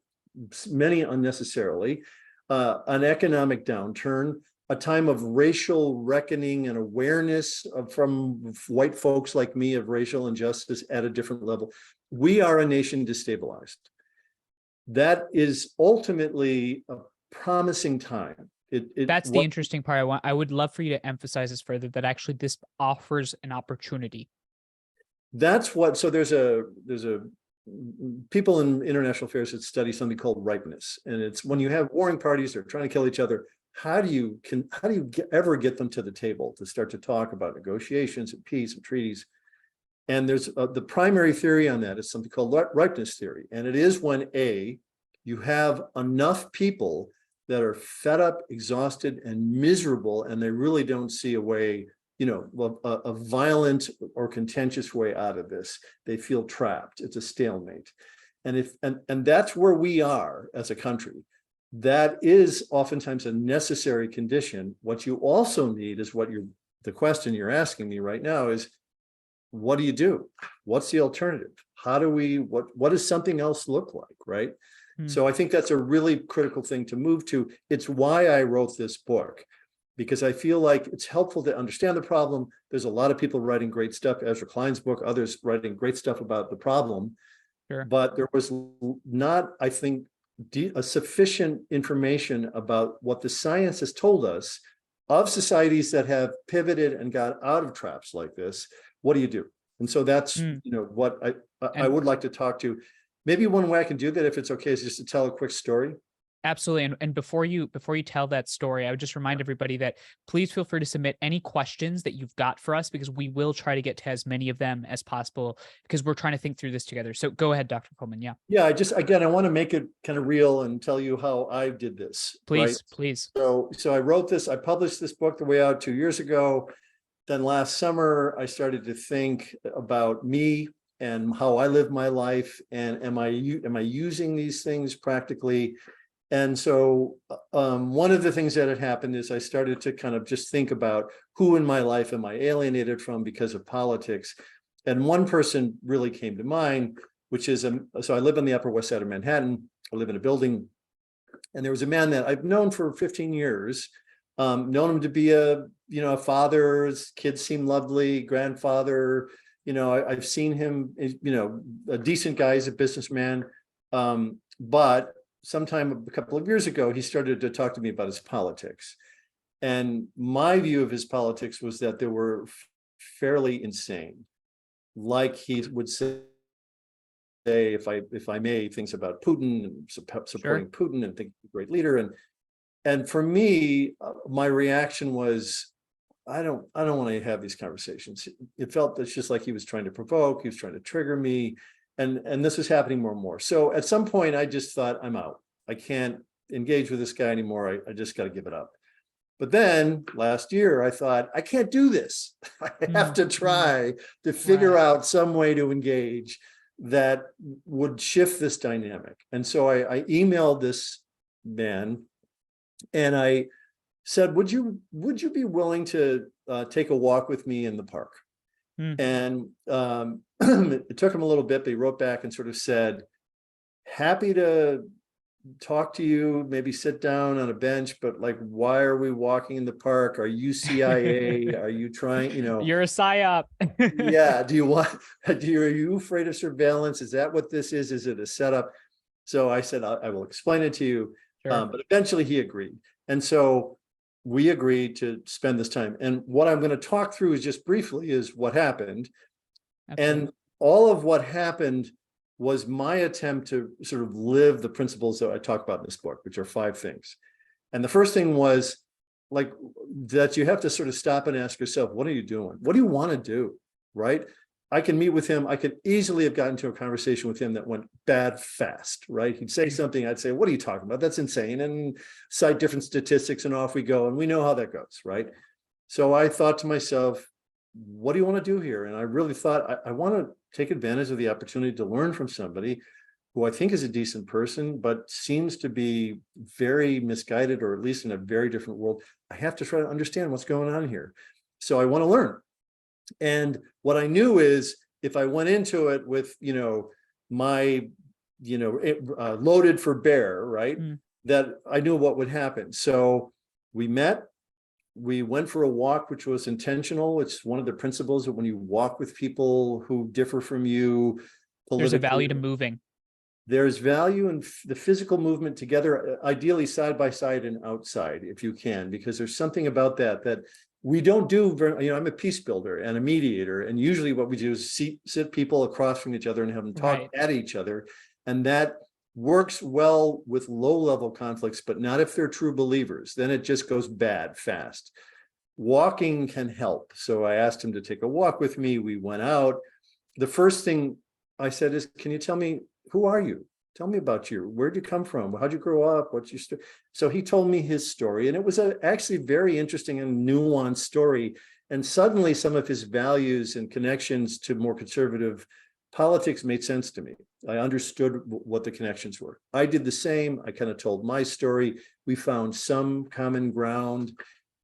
many unnecessarily, an economic downturn, a time of racial reckoning and awareness from white folks like me of racial injustice at a different level. We are a nation destabilized. That is ultimately a promising time. That's the interesting part. I would love for you to emphasize this further, that actually this offers an opportunity. That's what, so there's a people in international affairs that study something called ripeness. And it's when you have warring parties, they're trying to kill each other. How do you ever get them to the table to start to talk about negotiations and peace and treaties? And there's the primary theory on that is something called ripeness theory. And it is when you have enough people that are fed up, exhausted, and miserable, and they really don't see a way, a violent or contentious way out of this. They feel trapped. It's a stalemate. And that's where we are as a country. That is oftentimes a necessary condition. What you also need is the question you're asking me right now is, what do you do? What's the alternative? What does something else look like, right? So I think that's a really critical thing to move to. It's why I wrote this book, because I feel like it's helpful to understand the problem. There's a lot of people writing great stuff, Ezra Klein's book, others writing great stuff about the problem. Sure. But there was not, I think, a sufficient information about what the science has told us of societies that have pivoted and got out of traps like this. What do you do? And so that's what I would like to talk to. Maybe one way I can do that, if it's okay, is just to tell a quick story. Absolutely. And before you tell that story, I would just remind everybody that please feel free to submit any questions that you've got for us, because we will try to get to as many of them as possible, because we're trying to think through this together. So go ahead, Dr. Coleman. Yeah. Yeah, I want to make it kind of real and tell you how I did this. Please, right? please. So I published this book the way out 2 years ago. Then last summer, I started to think about me and how I live my life, and am I using these things practically? And so one of the things that had happened is I started to kind of just think about who in my life am I alienated from because of politics. And one person really came to mind, which is, so I live on the Upper West Side of Manhattan. I live in a building, and there was a man that I've known for 15 years, known him to be a father. His kids seem lovely, grandfather. I've seen him, a decent guy. He's a businessman. But sometime a couple of years ago, he started to talk to me about his politics. And my view of his politics was that they were fairly insane. Like he would say, if I may, things about Putin and supporting Putin and think he's a great leader. And for me, my reaction was, don't want to have these conversations. It felt it's just like he was trying to provoke, he was trying to trigger me. And this was happening more and more. So at some point I just thought, I'm out. I can't engage with this guy anymore. I just got to give it up. But then last year I thought, I can't do this. I have to try to figure out some way to engage that would shift this dynamic. And so I emailed this man and I said, would you be willing to take a walk with me in the park? And it took him a little bit, but he wrote back and sort of said, happy to talk to you, maybe sit down on a bench, but like, why are we walking in the park? Are you CIA? Are you trying, You're a psyop. Yeah. Are you afraid of surveillance? Is that what this is? Is it a setup? So I said, I will explain it to you. Sure. But eventually he agreed. And so we agreed to spend this time. And what I'm going to talk through is just briefly is what happened. Absolutely. And all of what happened was my attempt to sort of live the principles that I talk about in this book, which are 5 things. And the first thing was like that you have to sort of stop and ask yourself, what are you doing? What do you want to do? Right? I can meet with him. I could easily have gotten into a conversation with him that went bad fast, right? He'd say something, I'd say, what are you talking about? That's insane. And cite different statistics and off we go. And we know how that goes, right? So I thought to myself, what do you want to do here? And I really thought I want to take advantage of the opportunity to learn from somebody who I think is a decent person, but seems to be very misguided, or at least in a very different world. I have to try to understand what's going on here. So I want to learn. And what I knew is if I went into it with, my, loaded for bear, right, that I knew what would happen. So we met. We went for a walk, which was intentional. It's one of the principles that when you walk with people who differ from you, there's a value to moving. There's value in the physical movement together, ideally side by side and outside, if you can, because there's something about that we don't do very, I'm a peace builder and a mediator. And usually what we do is sit people across from each other and have them talk at each other. And that works well with low-level conflicts, but not if they're true believers. Then it just goes bad fast. Walking can help. So I asked him to take a walk with me. We went out. The first thing I said is, can you tell me, who are you? Tell me about you. Where'd you come from? How'd you grow up? What's your story? So he told me his story, and it was actually very interesting and nuanced story. And suddenly some of his values and connections to more conservative politics made sense to me. I understood what the connections were. I did the same. I kind of told my story. We found some common ground,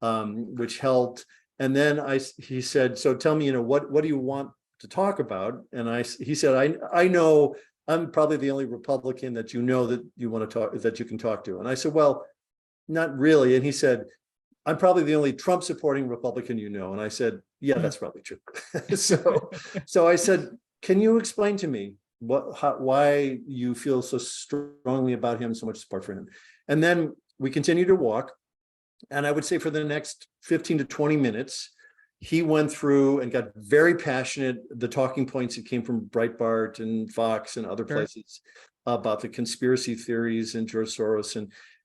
which helped. And then he said, so tell me, what do you want to talk about? And he said, I know I'm probably the only Republican that that you want to talk, that you can talk to. And I said, well, not really. And he said, I'm probably the only Trump supporting Republican you know. And I said, yeah, that's probably true. So I said, can you explain to me why you feel so strongly about him, so much support for him? And then we continued to walk. And I would say for the next 15 to 20 minutes, he went through and got very passionate. The talking points that came from Breitbart and Fox and other places about the conspiracy theories and George Soros.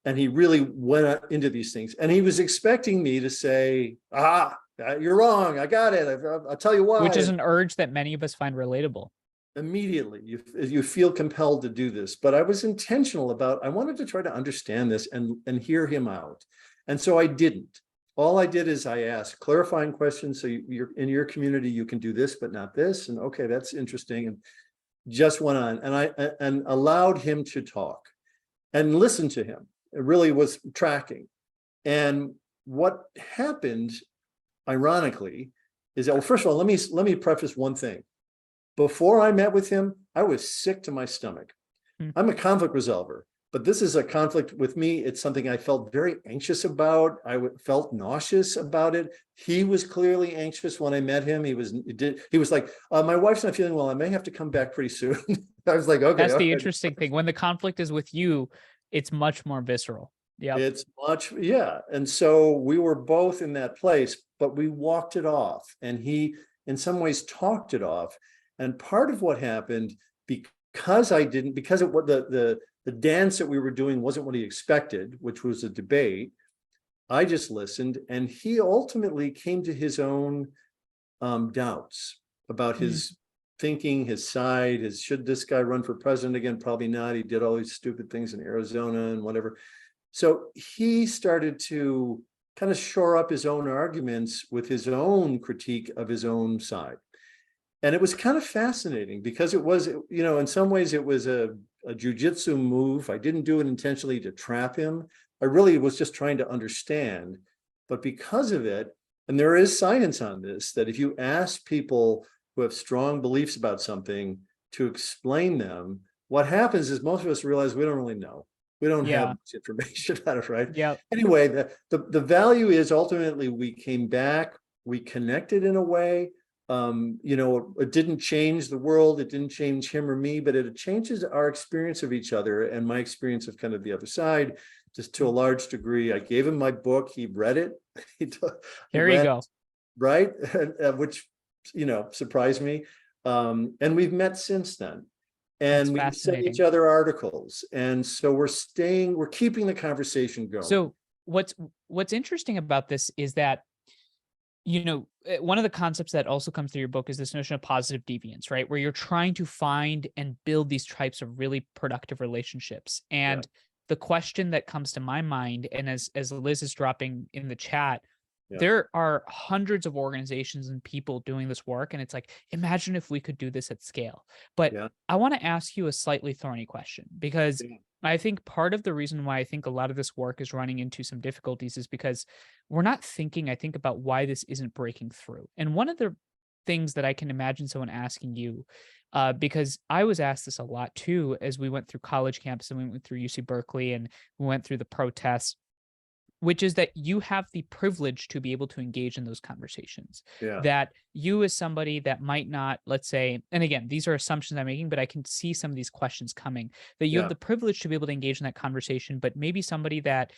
And he really went into these things. And he was expecting me to say, you're wrong. I got it. I'll tell you why. Which is an urge that many of us find relatable. Immediately, you feel compelled to do this. But I was intentional about, I wanted to try to understand this and hear him out. And so I didn't. All I did is I asked clarifying questions. So you're in your community, you can do this, but not this. And okay, that's interesting. And just went on. And I allowed him to talk and listen to him. It really was tracking. And what happened, ironically, is that, well, first of all, let me preface one thing. Before I met with him, I was sick to my stomach. I'm a conflict resolver. But this is a conflict with me. It's something I felt very anxious about. I felt nauseous about it. He was clearly anxious when I met him. He was like, my wife's not feeling well. I may have to come back pretty soon. I was like, okay. That's the interesting thing. When the conflict is with you, it's much more visceral. Yeah. It's much, yeah. And so we were both in that place, but we walked it off. And he, in some ways, talked it off. And part of what happened, because the dance that we were doing wasn't what he expected, which was a debate. I just listened, and he ultimately came to his own doubts about his thinking, his side, his should this guy run for president again? Probably not. He did all these stupid things in Arizona and whatever. So he started to kind of shore up his own arguments with his own critique of his own side. And it was kind of fascinating because it was, in some ways it was a jujitsu move. I didn't do it intentionally to trap him. I really was just trying to understand. But because of it, and there is science on this, that if you ask people who have strong beliefs about something to explain them, what happens is most of us realize we don't really know. We don't have much information about it, right? Yeah. Anyway, the value is ultimately we came back, we connected in a way. It didn't change the world, it didn't change him or me, but it changes our experience of each other and my experience of kind of the other side, just to a large degree. I gave him my book, he read it. There you go. Right, which surprised me. And we've met since then. And we send each other articles. And so we're keeping the conversation going. So what's interesting about this is that, one of the concepts that also comes through your book is this notion of positive deviance, right? Where you're trying to find and build these types of really productive relationships. And the question that comes to my mind, and as Liz is dropping in the chat, there are hundreds of organizations and people doing this work. And it's like, imagine if we could do this at scale. But I want to ask you a slightly thorny question, because I think part of the reason why I think a lot of this work is running into some difficulties is because we're not thinking, I think, about why this isn't breaking through. And one of the things that I can imagine someone asking you, because I was asked this a lot too, as we went through college campus and we went through UC Berkeley and we went through the protests, which is that you have the privilege to be able to engage in those conversations. That you, as somebody that might not, let's say, and again, these are assumptions I'm making, but I can see some of these questions coming, that you have the privilege to be able to engage in that conversation, but maybe somebody that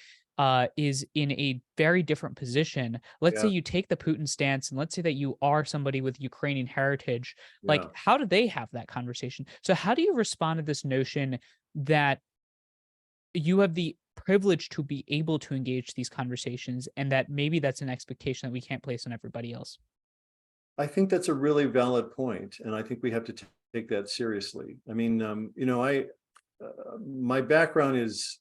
is in a very different position. Let's say you take the Putin stance, and let's say that you are somebody with Ukrainian heritage. Like, how do they have that conversation? So how do you respond to this notion that you have the privilege to be able to engage these conversations, and that maybe that's an expectation that we can't place on everybody else? I think that's a really valid point, and I think we have to take that seriously. I mean, my background is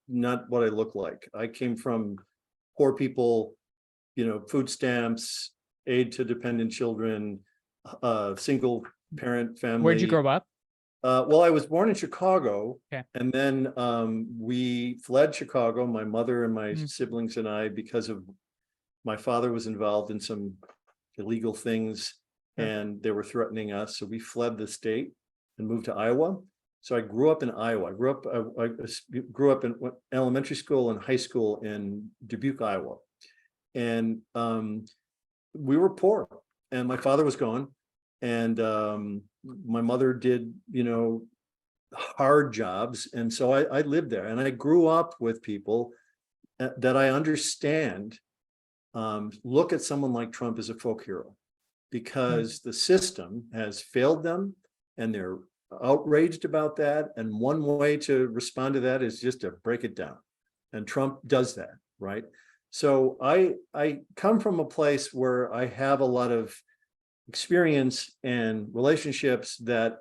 not what I look like. I came from poor people, food stamps, aid to dependent children, single parent family. Where'd you grow up? Well, I was born in Chicago, and then we fled Chicago, my mother and my siblings and I, because of my father was involved in some illegal things and they were threatening us. So we fled the state and moved to Iowa. So I grew up in Iowa. I grew up in elementary school and high school in Dubuque, Iowa. And we were poor, and my father was gone. And my mother did, hard jobs. And so I lived there, and I grew up with people that I understand look at someone like Trump as a folk hero, because the system has failed them and they're outraged about that. And one way to respond to that is just to break it down. And Trump does that, right? So I come from a place where I have a lot of experience and relationships that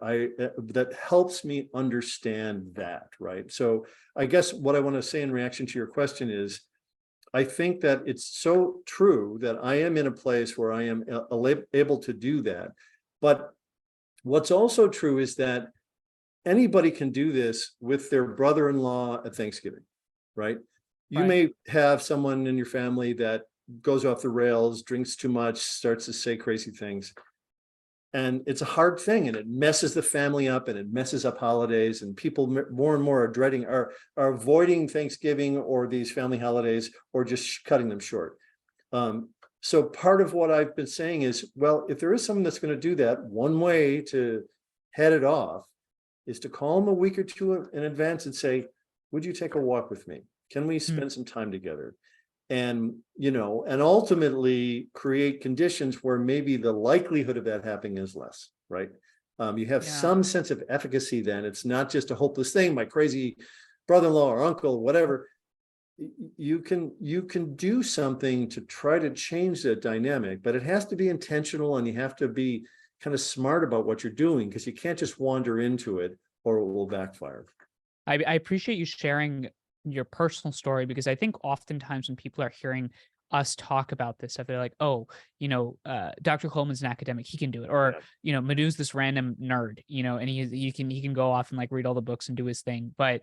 helps me understand that, right? So I guess what I want to say in reaction to your question is, I think that it's so true that I am in a place where I am able to do that. But what's also true is that anybody can do this with their brother-in-law at Thanksgiving, right? You may have someone in your family that goes off the rails, drinks too much, starts to say crazy things. And it's a hard thing, and it messes the family up, and it messes up holidays, and people more and more are avoiding Thanksgiving or these family holidays, or just cutting them short. So part of what I've been saying is, well, if there is someone that's going to do that, one way to head it off is to call them a week or two in advance and say, would you take a walk with me? Can we spend some time together? And, and ultimately create conditions where maybe the likelihood of that happening is less, right? You have some sense of efficacy then. It's not just a hopeless thing, my crazy brother-in-law or uncle or whatever. you can do something to try to change that dynamic, but it has to be intentional, and you have to be kind of smart about what you're doing, because you can't just wander into it or it will backfire. I appreciate you sharing your personal story, because I think oftentimes when people are hearing us talk about this stuff, they're like, oh, Dr. Coleman's an academic, he can do it. Or, Madhu's this random nerd, and he can go off and like read all the books and do his thing. But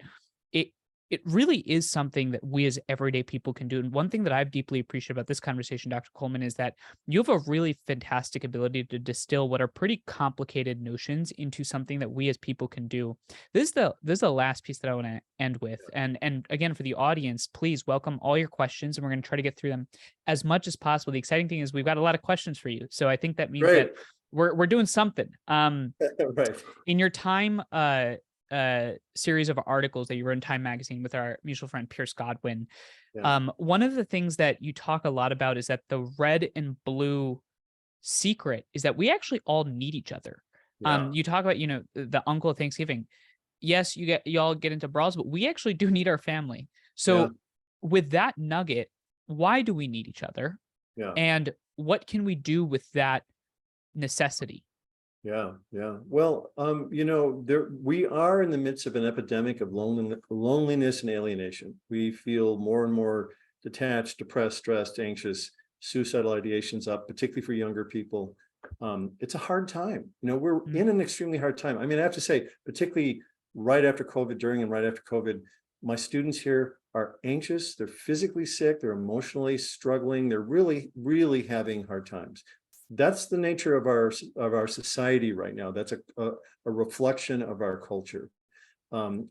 it it really is something that we as everyday people can do. And one thing that I've deeply appreciated about this conversation, Dr. Coleman, is that you have a really fantastic ability to distill what are pretty complicated notions into something that we as people can do. This is the last piece that I want to end with. And again, for the audience, please welcome all your questions, and we're going to try to get through them as much as possible. The exciting thing is we've got a lot of questions for you. So I think that means that we're doing something. Right. In your time series of articles that you wrote in Time Magazine with our mutual friend Pierce Godwin, one of the things that you talk a lot about is that the red and blue secret is that we actually all need each other. You talk about, the uncle at Thanksgiving. Yes, you all get into brawls, but we actually do need our family. So with that nugget, why do we need each other? And what can we do with that necessity? Yeah. Well, we are in the midst of an epidemic of loneliness and alienation. We feel more and more detached, depressed, stressed, anxious, suicidal ideations up, particularly for younger people. It's a hard time. We're in an extremely hard time. I mean, I have to say, particularly right after COVID, during and right after COVID, my students here are anxious, they're physically sick, they're emotionally struggling, they're really, really having hard times. That's the nature of our society right now. That's a reflection of our culture, and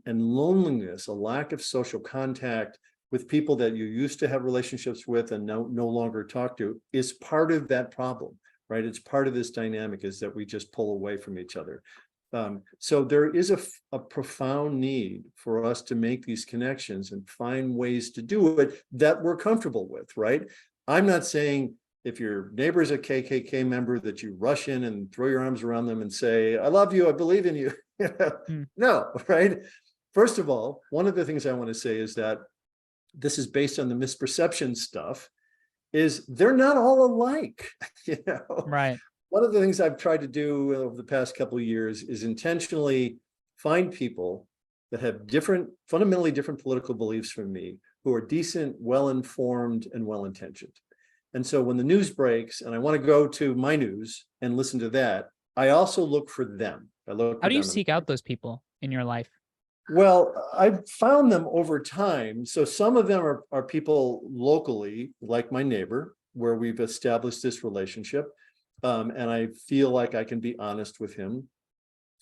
loneliness, a lack of social contact with people that you used to have relationships with and no longer talk to, is part of that problem, right? It's part of this dynamic, is that we just pull away from each other. So there is a profound need for us to make these connections and find ways to do it that we're comfortable with, right? I'm not saying if your neighbor is a KKK member that you rush in and throw your arms around them and say, I love you, I believe in you. No, right? First of all, one of the things I want to say is that this is based on the misperception stuff, is they're not all alike. Right. One of the things I've tried to do over the past couple of years is intentionally find people that have fundamentally different political beliefs from me, who are decent, well-informed, and well-intentioned. And so when the news breaks and I want to go to my news and listen to that, I also look for them. How do you seek out those people in your life? Well, I've found them over time. So some of them are people locally, like my neighbor, where we've established this relationship. And I feel like I can be honest with him.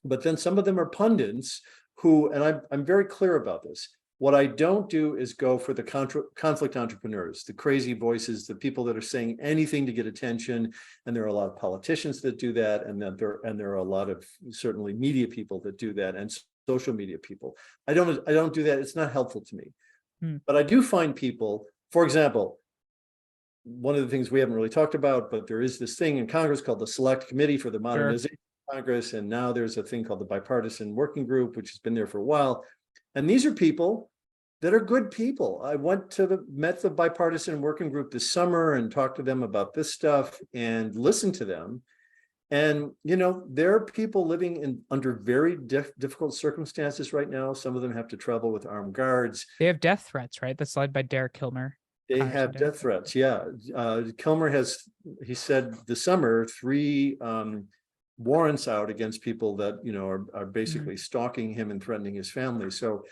But then some of them are pundits who, and I'm very clear about this. What I don't do is go for the conflict entrepreneurs, the crazy voices, the people that are saying anything to get attention. And there are a lot of politicians that do that. And there are a lot of certainly media people that do that, and social media people. I don't do that. It's not helpful to me. But I do find people, for example, one of the things we haven't really talked about, but there is this thing in Congress called the Select Committee for the Modernization of Congress. And now there's a thing called the Bipartisan Working Group, which has been there for a while. And these are people that are good people. I met the Bipartisan Working Group this summer and talked to them about this stuff and listened to them. And, there are people living under very difficult circumstances right now. Some of them have to travel with armed guards. They have death threats, right? That's led by Derek Kilmer. They have death threats. Yeah. Kilmer he said this summer, 3 warrants out against people that, are basically stalking him and threatening his family. So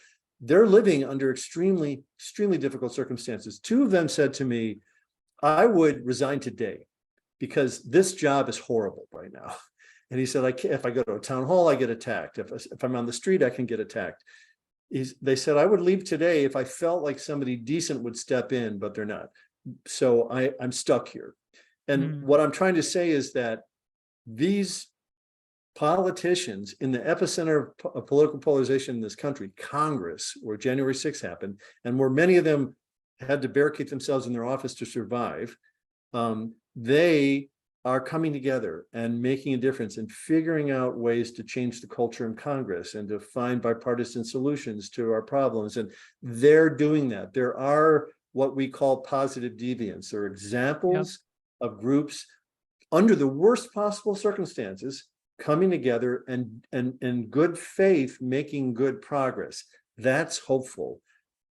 they're living under extremely, extremely difficult circumstances. 2 of them said to me, I would resign today because this job is horrible right now. And he said, if I go to a town hall, I get attacked. If I'm on the street, I can get attacked. They said, I would leave today if I felt like somebody decent would step in, but they're not. So I'm stuck here. And what I'm trying to say is that these politicians in the epicenter of political polarization in this country, Congress, where January 6th happened, and where many of them had to barricade themselves in their office to survive, they are coming together and making a difference and figuring out ways to change the culture in Congress and to find bipartisan solutions to our problems. And they're doing that. There are what we call positive deviants. There are examples of groups under the worst possible circumstances coming together and in good faith making good progress. That's hopeful.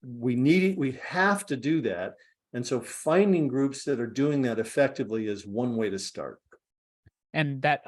We have to do that. And so finding groups that are doing that effectively is one way to start. And that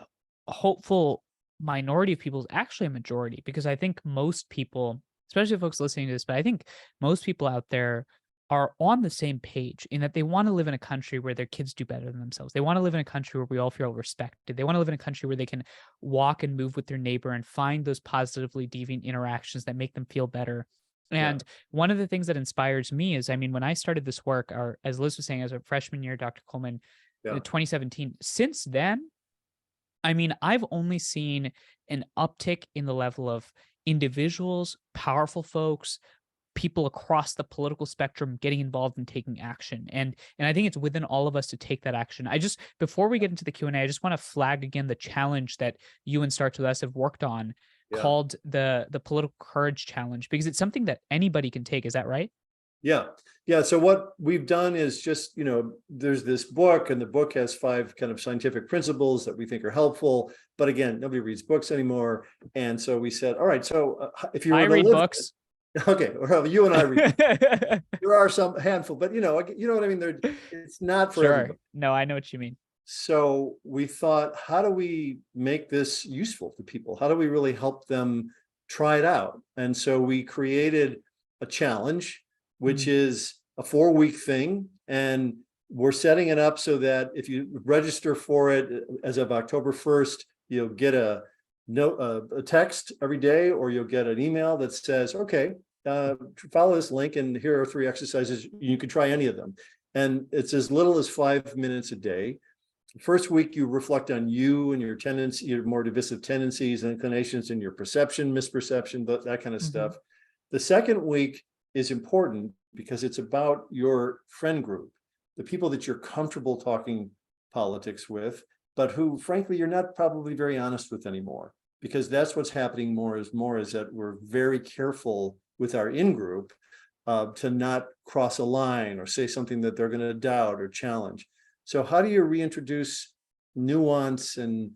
hopeful minority of people is actually a majority, because I think most people, especially folks listening to this, but I think most people out there are on the same page in that they want to live in a country where their kids do better than themselves. They want to live in a country where we all feel respected. They want to live in a country where they can walk and move with their neighbor and find those positively deviant interactions that make them feel better. And one of the things that inspires me is, I mean, when I started this work, or as Liz was saying, as a freshman year, Dr. Coleman, in 2017, since then, I mean, I've only seen an uptick in the level of individuals, powerful folks, people across the political spectrum getting involved and taking action. And I think it's within all of us to take that action. Before we get into the Q&A, I just want to flag again the challenge that you and Start With Us have worked on, called the Political Courage Challenge, because it's something that anybody can take. Is that right? Yeah. So what we've done is just, there's this book, and the book has 5 kind of scientific principles that we think are helpful. But again, nobody reads books anymore. And so we said, all right, so if you read books. Okay, well, you and I read. There are some handful, but you know what I mean? It's not for everybody. No, I know what you mean. So we thought, how do we make this useful to people? How do we really help them try it out? And so we created a challenge, which is a 4-week thing. And we're setting it up so that if you register for it as of October 1st, you'll get a text every day, or you'll get an email that says, okay, follow this link and here are 3 exercises. You can try any of them. And it's as little as 5 minutes a day. First week, you reflect on you and your tendencies, your more divisive tendencies and inclinations, and your perception, misperception, that kind of stuff. The second week is important because it's about your friend group, the people that you're comfortable talking politics with, but who, frankly, you're not probably very honest with anymore, because that's what's happening more is that we're very careful with our in-group to not cross a line or say something that they're going to doubt or challenge. So how do you reintroduce nuance and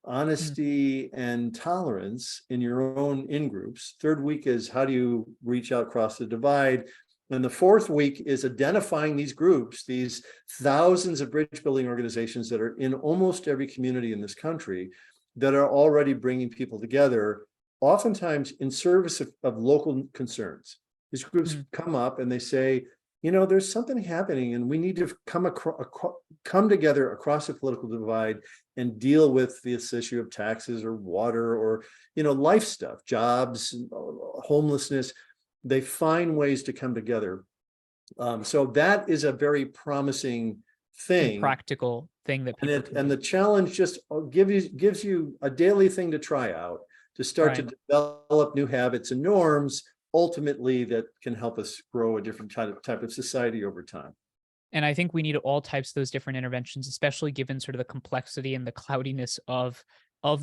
honesty and tolerance in your own in-groups? Third week is how do you reach out across the divide? And the fourth week is identifying these groups, these thousands of bridge building organizations that are in almost every community in this country that are already bringing people together, oftentimes in service of local concerns. These groups come up and they say, there's something happening and we need to come together across the political divide and deal with this issue of taxes or water or, life stuff, jobs, homelessness. They find ways to come together. So that is a very promising thing. Practical thing that people and the challenge just gives you a daily thing to try out, to start to develop new habits and norms, ultimately that can help us grow a different type of society over time. And I think we need all types of those different interventions, especially given sort of the complexity and the cloudiness of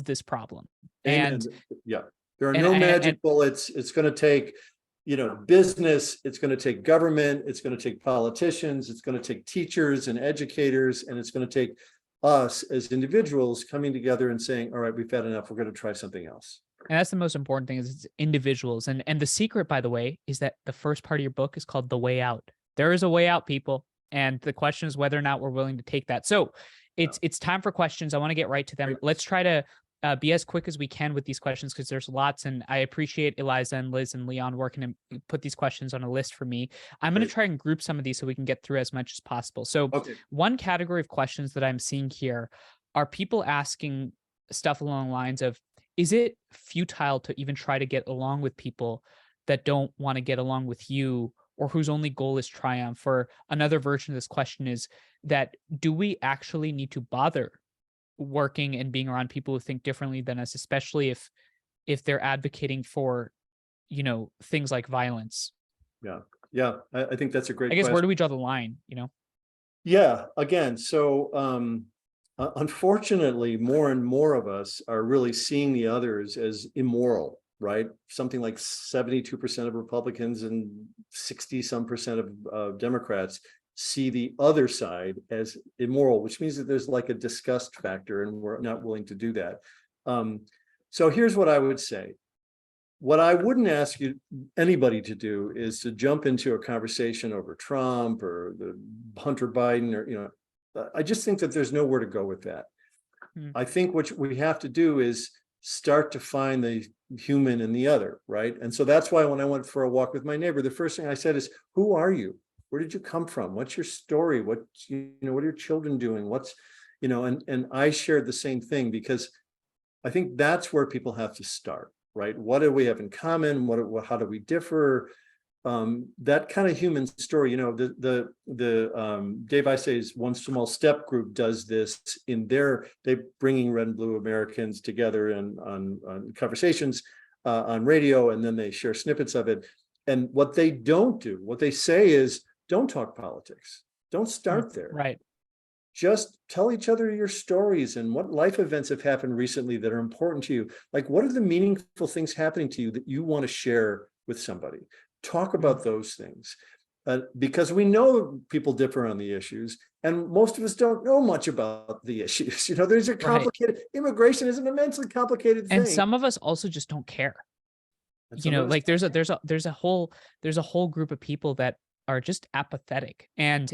this problem. Amen. And there are no magic bullets. It's going to take, business, it's going to take government, it's going to take politicians, it's going to take teachers and educators, and it's going to take us as individuals coming together and saying, all right, we've had enough. We're going to try something else. And that's the most important thing, is it's individuals. And the secret, by the way, is that the first part of your book is called The Way Out. There is a way out, people. And the question is whether or not we're willing to take that. So it's time for questions. I want to get right to them. Let's try to be as quick as we can with these questions, because there's lots. And I appreciate Eliza and Liz and Leon working to put these questions on a list for me. I'm going to try and group some of these so we can get through as much as possible. So one category of questions that I'm seeing here are people asking stuff along the lines of, is it futile to even try to get along with people that don't want to get along with you, or whose only goal is triumph? Or another version of this question is that, do we actually need to bother working and being around people who think differently than us, especially if they're advocating for, things like violence? Yeah. I think that's a great question. Where do we draw the line, Yeah, again, so Unfortunately, more and more of us are really seeing the others as immoral, right? Something like 72% of Republicans and 60 some percent of Democrats see the other side as immoral, which means that there's like a disgust factor, and we're not willing to do that. So here's what I would say. What I wouldn't ask anybody to do is to jump into a conversation over Trump or the Hunter Biden, or I just think that there's nowhere to go with that. I think what we have to do is start to find the human in the other, right? And so that's why when I went for a walk with my neighbor, the first thing I said is, who are you? Where did you come from? What's your story? What are your children doing? And I shared the same thing, because I think that's where people have to start, right? What do we have in common? How do we differ? That kind of human story, the Dave Isay's One Small Step group does this they bringing red and blue Americans together and on conversations on radio, and then they share snippets of it. And what they don't do, what they say is, don't talk politics. Don't start there. Right. Just tell each other your stories and what life events have happened recently that are important to you. Like, what are the meaningful things happening to you that you want to share with somebody? Talk about those things, because we know people differ on the issues, and most of us don't know much about the issues. There's a complicated, immigration is an immensely complicated thing. And some of us also just don't care. Like there's a whole group of people that are just apathetic. And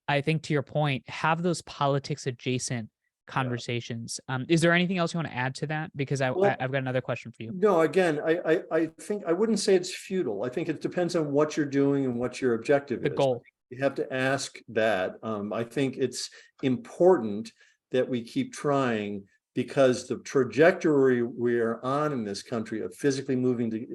I think, to your point, have those politics adjacent conversations. Is there anything else you want to add to that? Because I've got another question for you. No, again, I think I wouldn't say it's futile. I think it depends on what you're doing and what your objective is. The goal. You have to ask that. I think it's important that we keep trying, because the trajectory we're on in this country of physically moving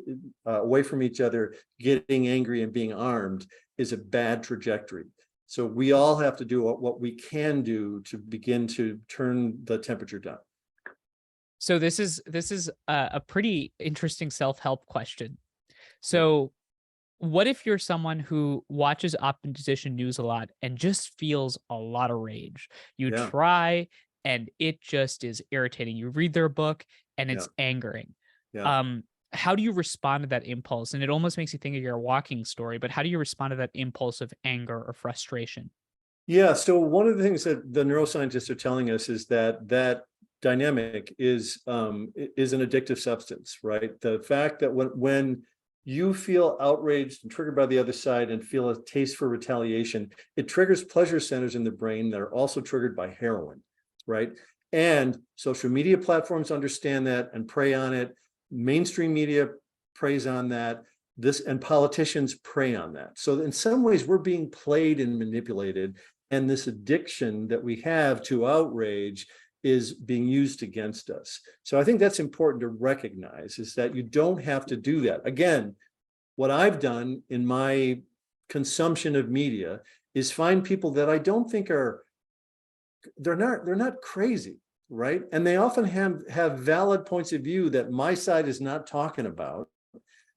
away from each other, getting angry and being armed, is a bad trajectory. So we all have to do what we can do to begin to turn the temperature down. So this is a pretty interesting self-help question. So what if you're someone who watches opposition news a lot and just feels a lot of rage? You try and it just is irritating. You read their book and it's angering. How do you respond to that impulse? And it almost makes you think of your walking story, but how do you respond to that impulse of anger or frustration? Yeah, so one of the things that the neuroscientists are telling us is that dynamic is an addictive substance, right? The fact that when you feel outraged and triggered by the other side and feel a taste for retaliation, it triggers pleasure centers in the brain that are also triggered by heroin, right? And social media platforms understand that and prey on it. Mainstream media preys on that. And politicians prey on that. So in some ways, we're being played and manipulated. And this addiction that we have to outrage is being used against us. So I think that's important to recognize, is that you don't have to do that. Again, what I've done in my consumption of media is find people that I don't think they're not crazy. Right. And they often have valid points of view that my side is not talking about,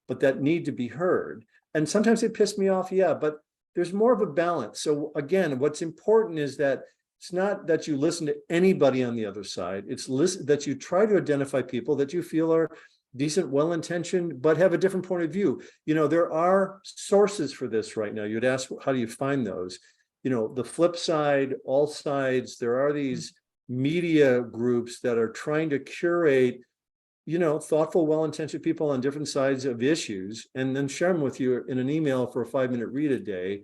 but that need to be heard. And sometimes they piss me off. Yeah, but there's more of a balance. So again, what's important is that it's not that you listen to anybody on the other side. It's that you try to identify people that you feel are decent, well-intentioned, but have a different point of view. There are sources for this right now. You'd ask, how do you find those? The flip side, all sides, there are these media groups that are trying to curate, thoughtful, well-intentioned people on different sides of issues, and then share them with you in an email for a 5-minute read a day,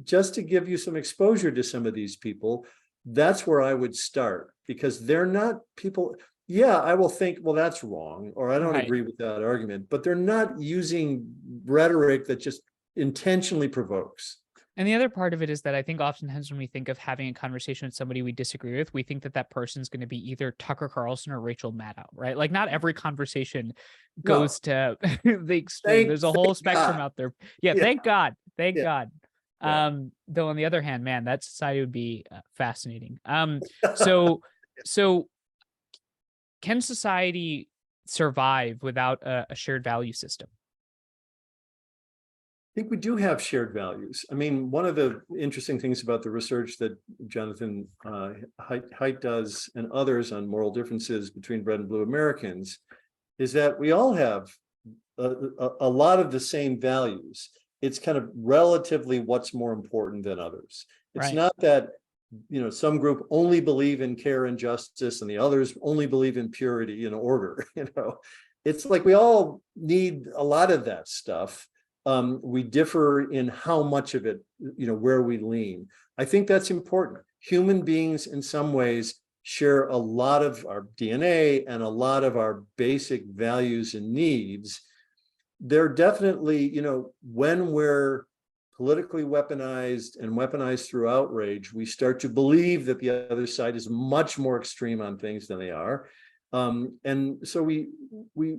just to give you some exposure to some of these people. That's where I would start, because they're not people. Yeah, I will think, well, that's wrong, or I don't agree with that argument, but they're not using rhetoric that just intentionally provokes. And the other part of it is that I think oftentimes when we think of having a conversation with somebody we disagree with, we think that person's going to be either Tucker Carlson or Rachel Maddow, right? Like, not every conversation goes to the extreme. There's a whole spectrum out there. Yeah, thank God. Thank God. Though on the other hand, man, that society would be fascinating. So can society survive without a shared value system? think we do have shared values. I mean, one of the interesting things about the research that Jonathan Haidt does and others on moral differences between red and blue Americans is that we all have a lot of the same values. It's kind of relatively what's more important than others. It's Right. not that, you know, some group only believe in care and justice and the others only believe in purity and order. You know, it's like we all need a lot of that stuff. We differ in how much of it, you know, where we lean. I think that's important. Human beings in some ways share a lot of our DNA and a lot of our basic values and needs. They're definitely, you know, when we're politically weaponized and weaponized through outrage, we start to believe that the other side is much more extreme on things than they are. And so we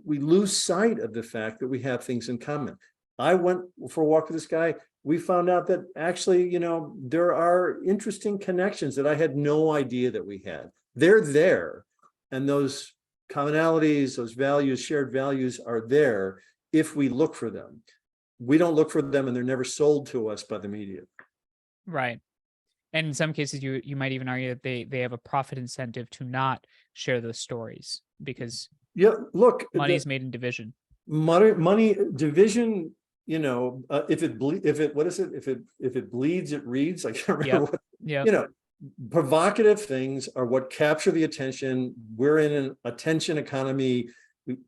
lose sight of the fact that we have things in common. I went for a walk with this guy. We found out that actually, you know, there are interesting connections that I had no idea that we had. They're there. And those commonalities, those values, shared values are there if we look for them. We don't look for them and they're never sold to us by the media. Right. And in some cases, you might even argue that they have a profit incentive to not share those stories because look, money is made in division. Money division. You know, if it bleeds, it reads. I can't remember what. Yeah. You know, provocative things are what capture the attention. We're in an attention economy.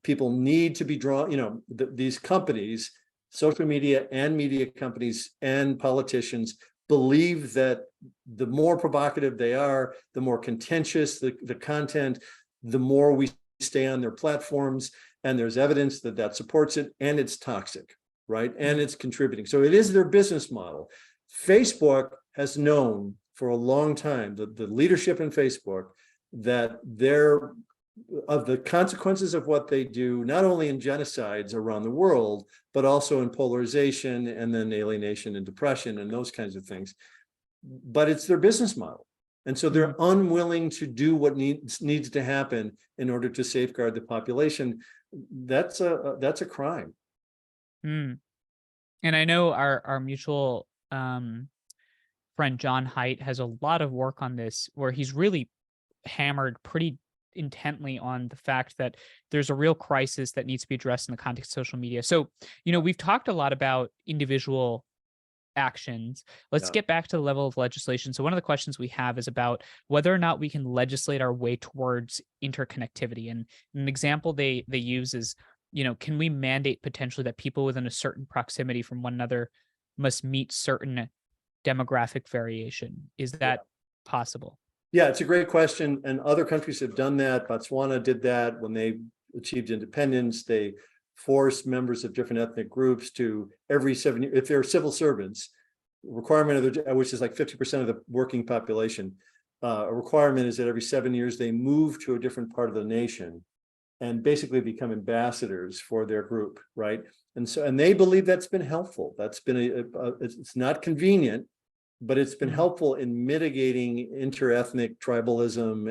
People need to be drawn. You know, these companies, social media and media companies and politicians believe that the more provocative they are, the more contentious the content, the more we stay on their platforms. And there's evidence that that supports it, and it's toxic, right? And it's contributing. So it is their business model. Facebook has known for a long time, the leadership in Facebook, that they're of the consequences of what they do, not only in genocides around the world, but also in polarization and then alienation and depression and those kinds of things. But it's their business model. And so they're unwilling to do what needs to happen in order to safeguard the population. That's a crime. And I know our mutual friend John Haidt has a lot of work on this, where he's really hammered pretty intently on the fact that there's a real crisis that needs to be addressed in the context of social media. So, you know, we've talked a lot about individual actions. Let's get back to the level of legislation. So one of the questions we have is about whether or not we can legislate our way towards interconnectivity. And an example they use is, you know, can we mandate potentially that people within a certain proximity from one another must meet certain demographic variation? Is that possible? Yeah, it's a great question. And other countries have done that. Botswana did that when they achieved independence. They forced members of different ethnic groups to every 7 years, if they're civil servants, requirement of the, which is like 50% of the working population, a requirement is that every 7 years they move to a different part of the nation and basically become ambassadors for their group, right? And so, and they believe that's been helpful. That's been it's not convenient, but it's been helpful in mitigating inter-ethnic tribalism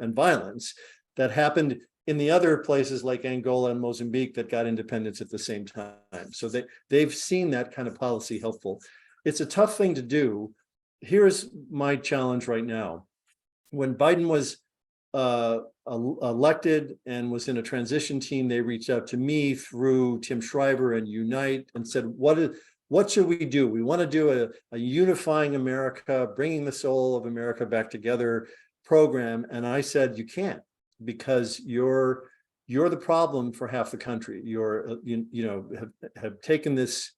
and violence that happened in the other places like Angola and Mozambique that got independence at the same time. So they've seen that kind of policy helpful. It's a tough thing to do. Here's my challenge right now. When Biden was elected and was in a transition team, they reached out to me through Tim Shriver and Unite and said, what should we do? We want to do a unifying America, bringing the soul of America back together program. And I said, you can't, because you're the problem for half the country. Have taken this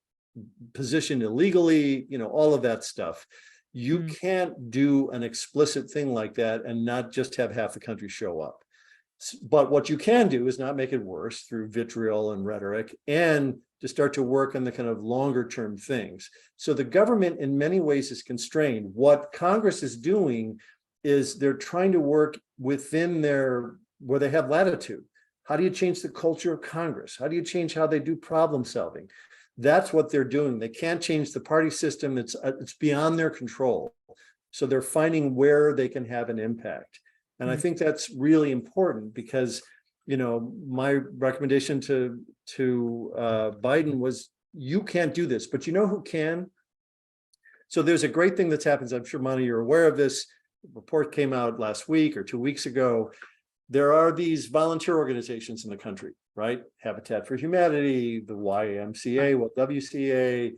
position illegally, all of that stuff. You can't do an explicit thing like that and not just have half the country show up. But what you can do is not make it worse through vitriol and rhetoric, and to start to work on the kind of longer term things. So the government in many ways is constrained. What Congress is doing is they're trying to work within where they have latitude. How do you change the culture of Congress? How do you change how they do problem solving? That's what they're doing. They can't change the party system. It's beyond their control. So they're finding where they can have an impact. And I think that's really important because, my recommendation to Biden was, you can't do this, but you know who can? So there's a great thing that's happened. I'm sure, Monty, you're aware of this. Report came out last week or 2 weeks ago. There are these volunteer organizations in the country, right? Habitat for Humanity, the YMCA, WCA,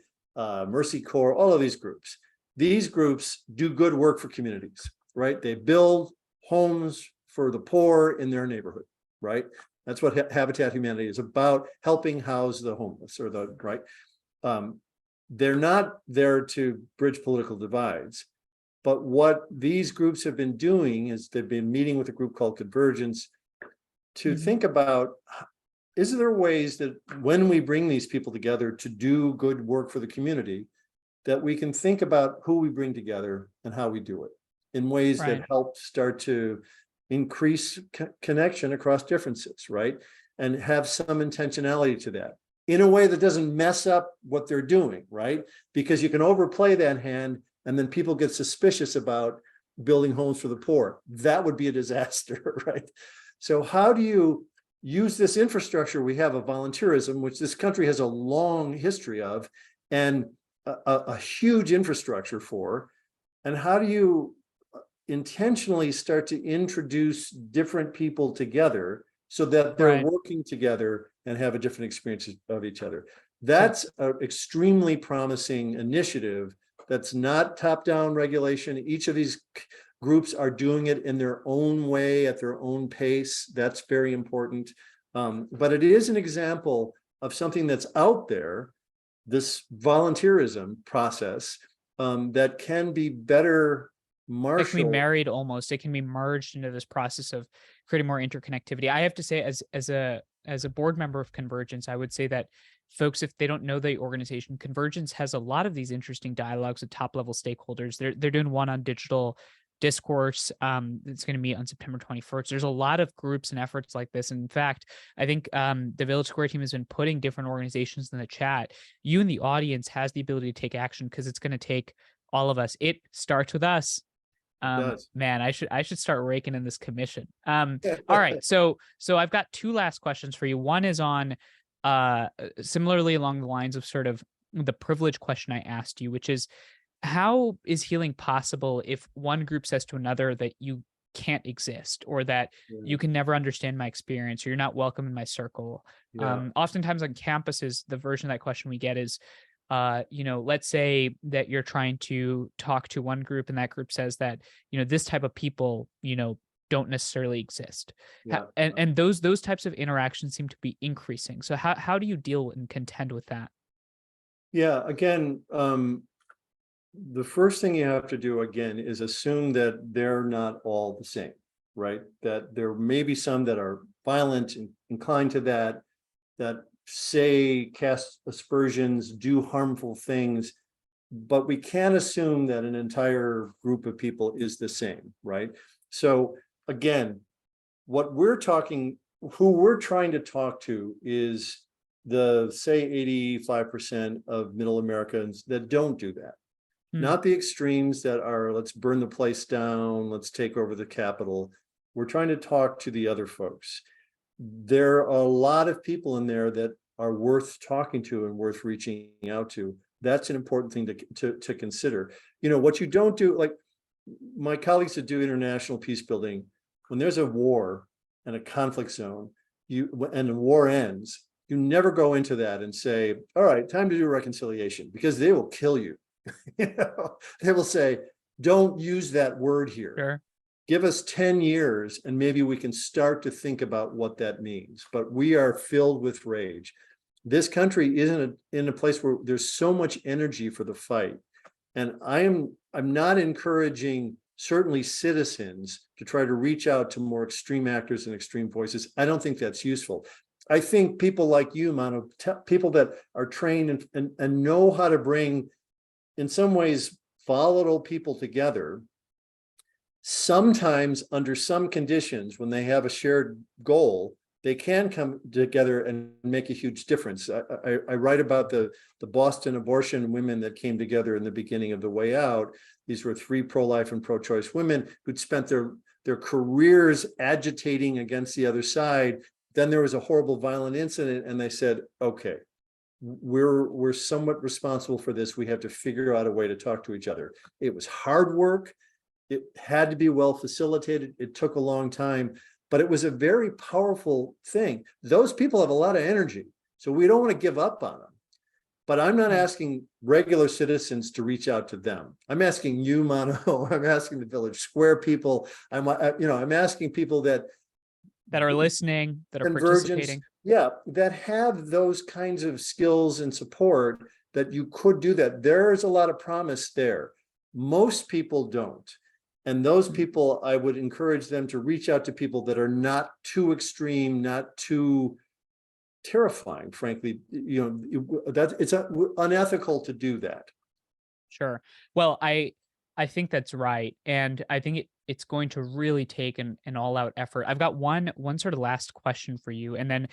Mercy Corps, all of these groups. These groups do good work for communities, right? They build homes for the poor in their neighborhood, right? That's what Habitat Humanity is about, helping house the homeless or the, right? They're not there to bridge political divides. But what these groups have been doing is they've been meeting with a group called Convergence to think about, is there ways that when we bring these people together to do good work for the community, that we can think about who we bring together and how we do it in ways that help start to increase connection across differences, right? And have some intentionality to that in a way that doesn't mess up what they're doing, right? Because you can overplay that hand and then people get suspicious about building homes for the poor. That would be a disaster, right? So how do you use this infrastructure we have of volunteerism, which this country has a long history of, and a huge infrastructure for, and how do you intentionally start to introduce different people together so that they're working together and have a different experience of each other? That's an extremely promising initiative. That's not top-down regulation. Each of these groups are doing it in their own way, at their own pace. That's very important. But it is an example of something that's out there, this volunteerism process, that can be better marshaled. It can be married almost. It can be merged into this process of creating more interconnectivity. I have to say, as a board member of Convergence, I would say that folks, if they don't know the organization, Convergence has a lot of these interesting dialogues with top level stakeholders. They're doing one on digital discourse. It's going to meet on September 21st. There's a lot of groups and efforts like this. In fact, I think the Village Square team has been putting different organizations in the chat. You in the audience has the ability to take action because it's going to take all of us. It starts with us. Man, I should start raking in this commission. All right. So I've got two last questions for you. One is on similarly along the lines of sort of the privilege question I asked you, which is, how is healing possible if one group says to another that you can't exist, or that you can never understand my experience, or you're not welcome in my circle? Oftentimes on campuses, the version of that question we get is, let's say that you're trying to talk to one group and that group says that, this type of people, don't necessarily exist. And those types of interactions seem to be increasing. So how do you deal and contend with that? Yeah, again, the first thing you have to do again is assume that they're not all the same, right? That there may be some that are violent and inclined to that say, cast aspersions, do harmful things, but we can't assume that an entire group of people is the same, right? So again, who we're trying to talk to is the, say, 85% of middle Americans that don't do that. Not the extremes that are, let's burn the place down, let's take over the Capitol. We're trying to talk to the other folks. There are a lot of people in there that are worth talking to and worth reaching out to. That's an important thing to consider. What you don't do, like my colleagues that do international peace building, when there's a war and a conflict zone, and the war ends, you never go into that and say, all right, time to do reconciliation, because they will kill you. They will say, don't use that word here. Sure. Give us 10 years and maybe we can start to think about what that means. But we are filled with rage. This country isn't in a place where there's so much energy for the fight. And I'm not encouraging certainly citizens to try to reach out to more extreme actors and extreme voices. I don't think that's useful. I think people like you, Manu, people that are trained and know how to bring, in some ways, volatile people together, sometimes under some conditions, when they have a shared goal, they can come together and make a huge difference. I write about the Boston abortion women that came together in the beginning of The Way Out. These were 3 pro-life and pro-choice women who'd spent their careers agitating against the other side. Then there was a horrible violent incident and they said, okay, we're somewhat responsible for this. We have to figure out a way to talk to each other. It was hard work. It had to be well facilitated. It took a long time, but it was a very powerful thing. Those people have a lot of energy, so we don't want to give up on them. But I'm not asking regular citizens to reach out to them. I'm asking you, Mano. I'm asking the Village Square people. I'm asking people that are listening, that are convergence, participating. yeah, that have those kinds of skills and support, that you could do that. There's a lot of promise there. Most people don't. And those people, I would encourage them to reach out to people that are not too extreme, not too terrifying, frankly. That it's unethical to do that. Sure. Well, I think that's right, and I think it's going to really take an all-out effort. I've got one sort of last question for you, and then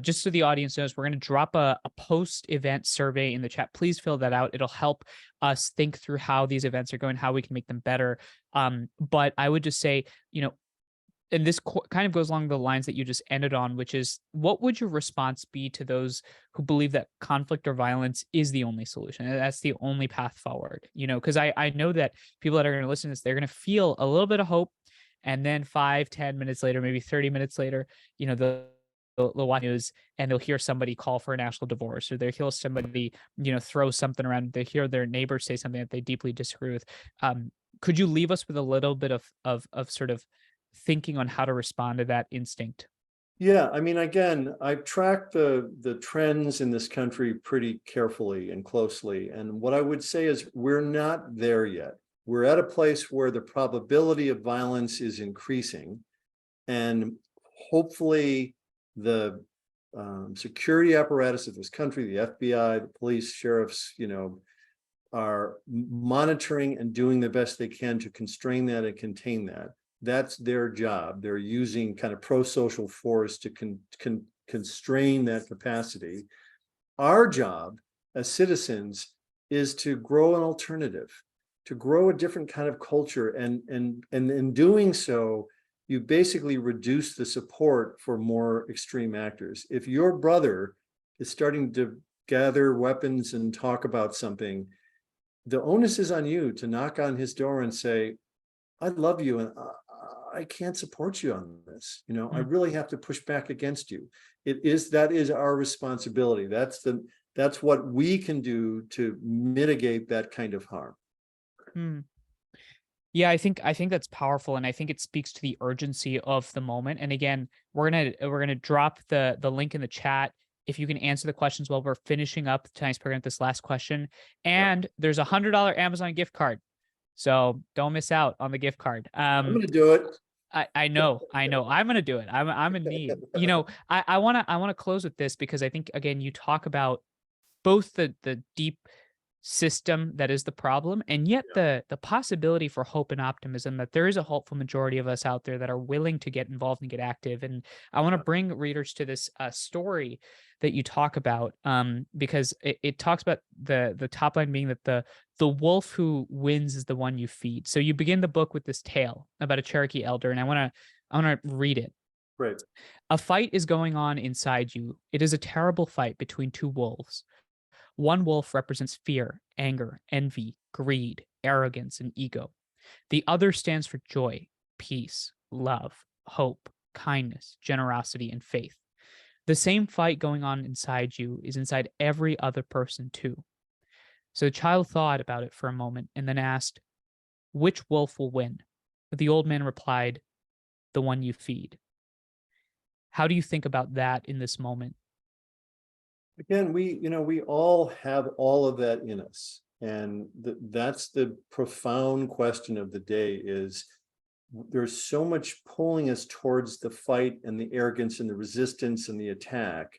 just so the audience knows, we're going to drop a post-event survey in the chat. Please fill that out. It'll help us think through how these events are going, how we can make them better. But I would just say, and this kind of goes along the lines that you just ended on, which is, what would your response be to those who believe that conflict or violence is the only solution, and that's the only path forward? Because I know that people that are going to listen to this, they're going to feel a little bit of hope, and then 5-10 minutes later, maybe 30 minutes later, they'll watch news and they'll hear somebody call for a national divorce, or they'll hear somebody throw something around. They hear their neighbor say something that they deeply disagree with. Could you leave us with a little bit of sort of thinking on how to respond to that instinct? Yeah, I mean, again, I've tracked the trends in this country pretty carefully and closely. And what I would say is, we're not there yet. We're at a place where the probability of violence is increasing. And hopefully the security apparatus of this country, the FBI, the police, sheriffs, are monitoring and doing the best they can to constrain that and contain that. That's their job. They're using kind of pro-social force to constrain that capacity. Our job as citizens is to grow an alternative, to grow a different kind of culture. And in doing so, you basically reduce the support for more extreme actors. If your brother is starting to gather weapons and talk about something, the onus is on you to knock on his door and say, I love you, and I can't support you on this. I really have to push back against you. That is our responsibility. That's what we can do to mitigate that kind of harm. Yeah, I think that's powerful, and I think it speaks to the urgency of the moment. And again, we're gonna drop the link in the chat if you can answer the questions while we're finishing up tonight's program, this last question. And there's $100 Amazon gift card, so don't miss out on the gift card. I'm gonna do it. I know. I'm gonna do it. I'm in need. I wanna close with this, because I think, again, you talk about both the deep system that is the problem, and yet the possibility for hope and optimism, that there is a hopeful majority of us out there that are willing to get involved and get active. And I want to bring readers to this story that you talk about, because it talks about the top line being that the wolf who wins is the one you feed. So you begin the book with this tale about a Cherokee elder, and I want to read it. Right. A fight is going on inside you. It is a terrible fight between two wolves. One wolf represents fear, anger, envy, greed, arrogance, and ego. The other stands for joy, peace, love, hope, kindness, generosity, and faith. The same fight going on inside you is inside every other person too. So the child thought about it for a moment and then asked, which wolf will win? The old man replied, the one you feed. How do you think about that in this moment? Again, we all have all of that in us. And that's the profound question of the day, is there's so much pulling us towards the fight and the arrogance and the resistance and the attack.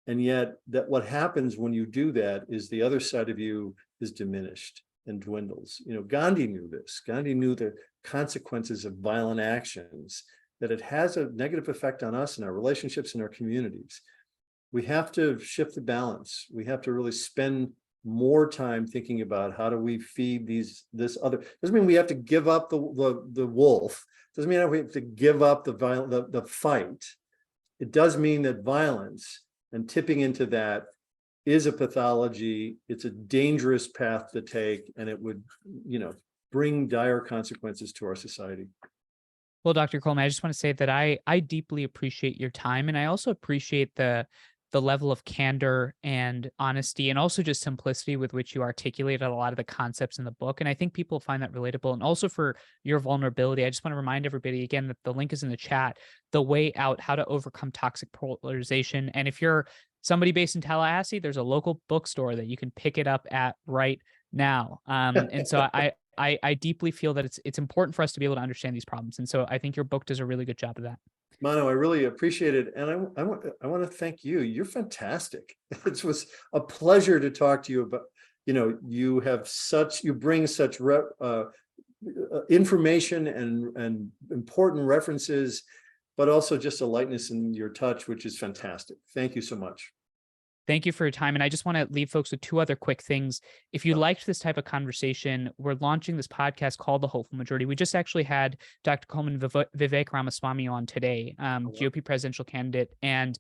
And yet that what happens when you do that is the other side of you is diminished and dwindles. Gandhi knew this. Gandhi knew the consequences of violent actions, that it has a negative effect on us and our relationships and our communities. We have to shift the balance. We have to really spend more time thinking about how do we feed this other. Doesn't mean we have to give up the wolf. Doesn't mean we have to give up the fight. It does mean that violence and tipping into that is a pathology. It's a dangerous path to take, and it would, bring dire consequences to our society. Well, Dr. Coleman, I just want to say that I deeply appreciate your time, and I also appreciate the level of candor and honesty, and also just simplicity with which you articulated a lot of the concepts in the book. And I think people find that relatable. And also for your vulnerability, I just want to remind everybody again that the link is in the chat, The Way Out, How to Overcome Toxic Polarization. And if you're somebody based in Tallahassee, there's a local bookstore that you can pick it up at right now. And so I deeply feel that it's important for us to be able to understand these problems. And so I think your book does a really good job of that. Mano, I really appreciate it. And I want to thank you. You're fantastic. It was a pleasure to talk to you about, you bring such information and important references, but also just a lightness in your touch, which is fantastic. Thank you so much. Thank you for your time. And I just want to leave folks with two other quick things. If you liked this type of conversation, we're launching this podcast called The Hopeful Majority. We just actually had Dr. Coleman Vivek Ramaswamy on today, GOP presidential candidate. And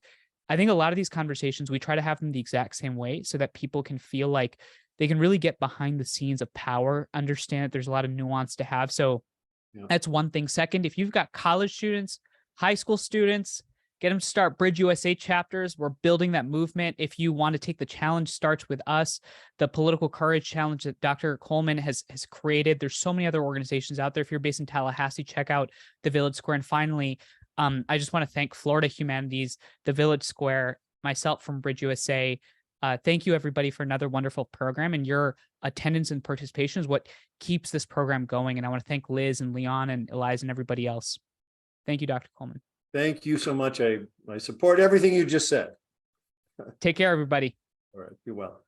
I think a lot of these conversations, we try to have them the exact same way so that people can feel like they can really get behind the scenes of power, understand that there's a lot of nuance to have. So that's one thing. Second, if you've got college students, high school students, get them to start Bridge USA chapters. We're building that movement. If you want to take the challenge, starts with us. The Political Courage Challenge that Dr. Coleman has created. There's so many other organizations out there. If you're based in Tallahassee, check out the Village Square. And finally, I just want to thank Florida Humanities, the Village Square, myself from Bridge USA. Thank you, everybody, for another wonderful program. And your attendance and participation is what keeps this program going. And I want to thank Liz and Leon and Eliza and everybody else. Thank you, Dr. Coleman. Thank you so much. I support everything you just said. Take care, everybody. All right. Be well.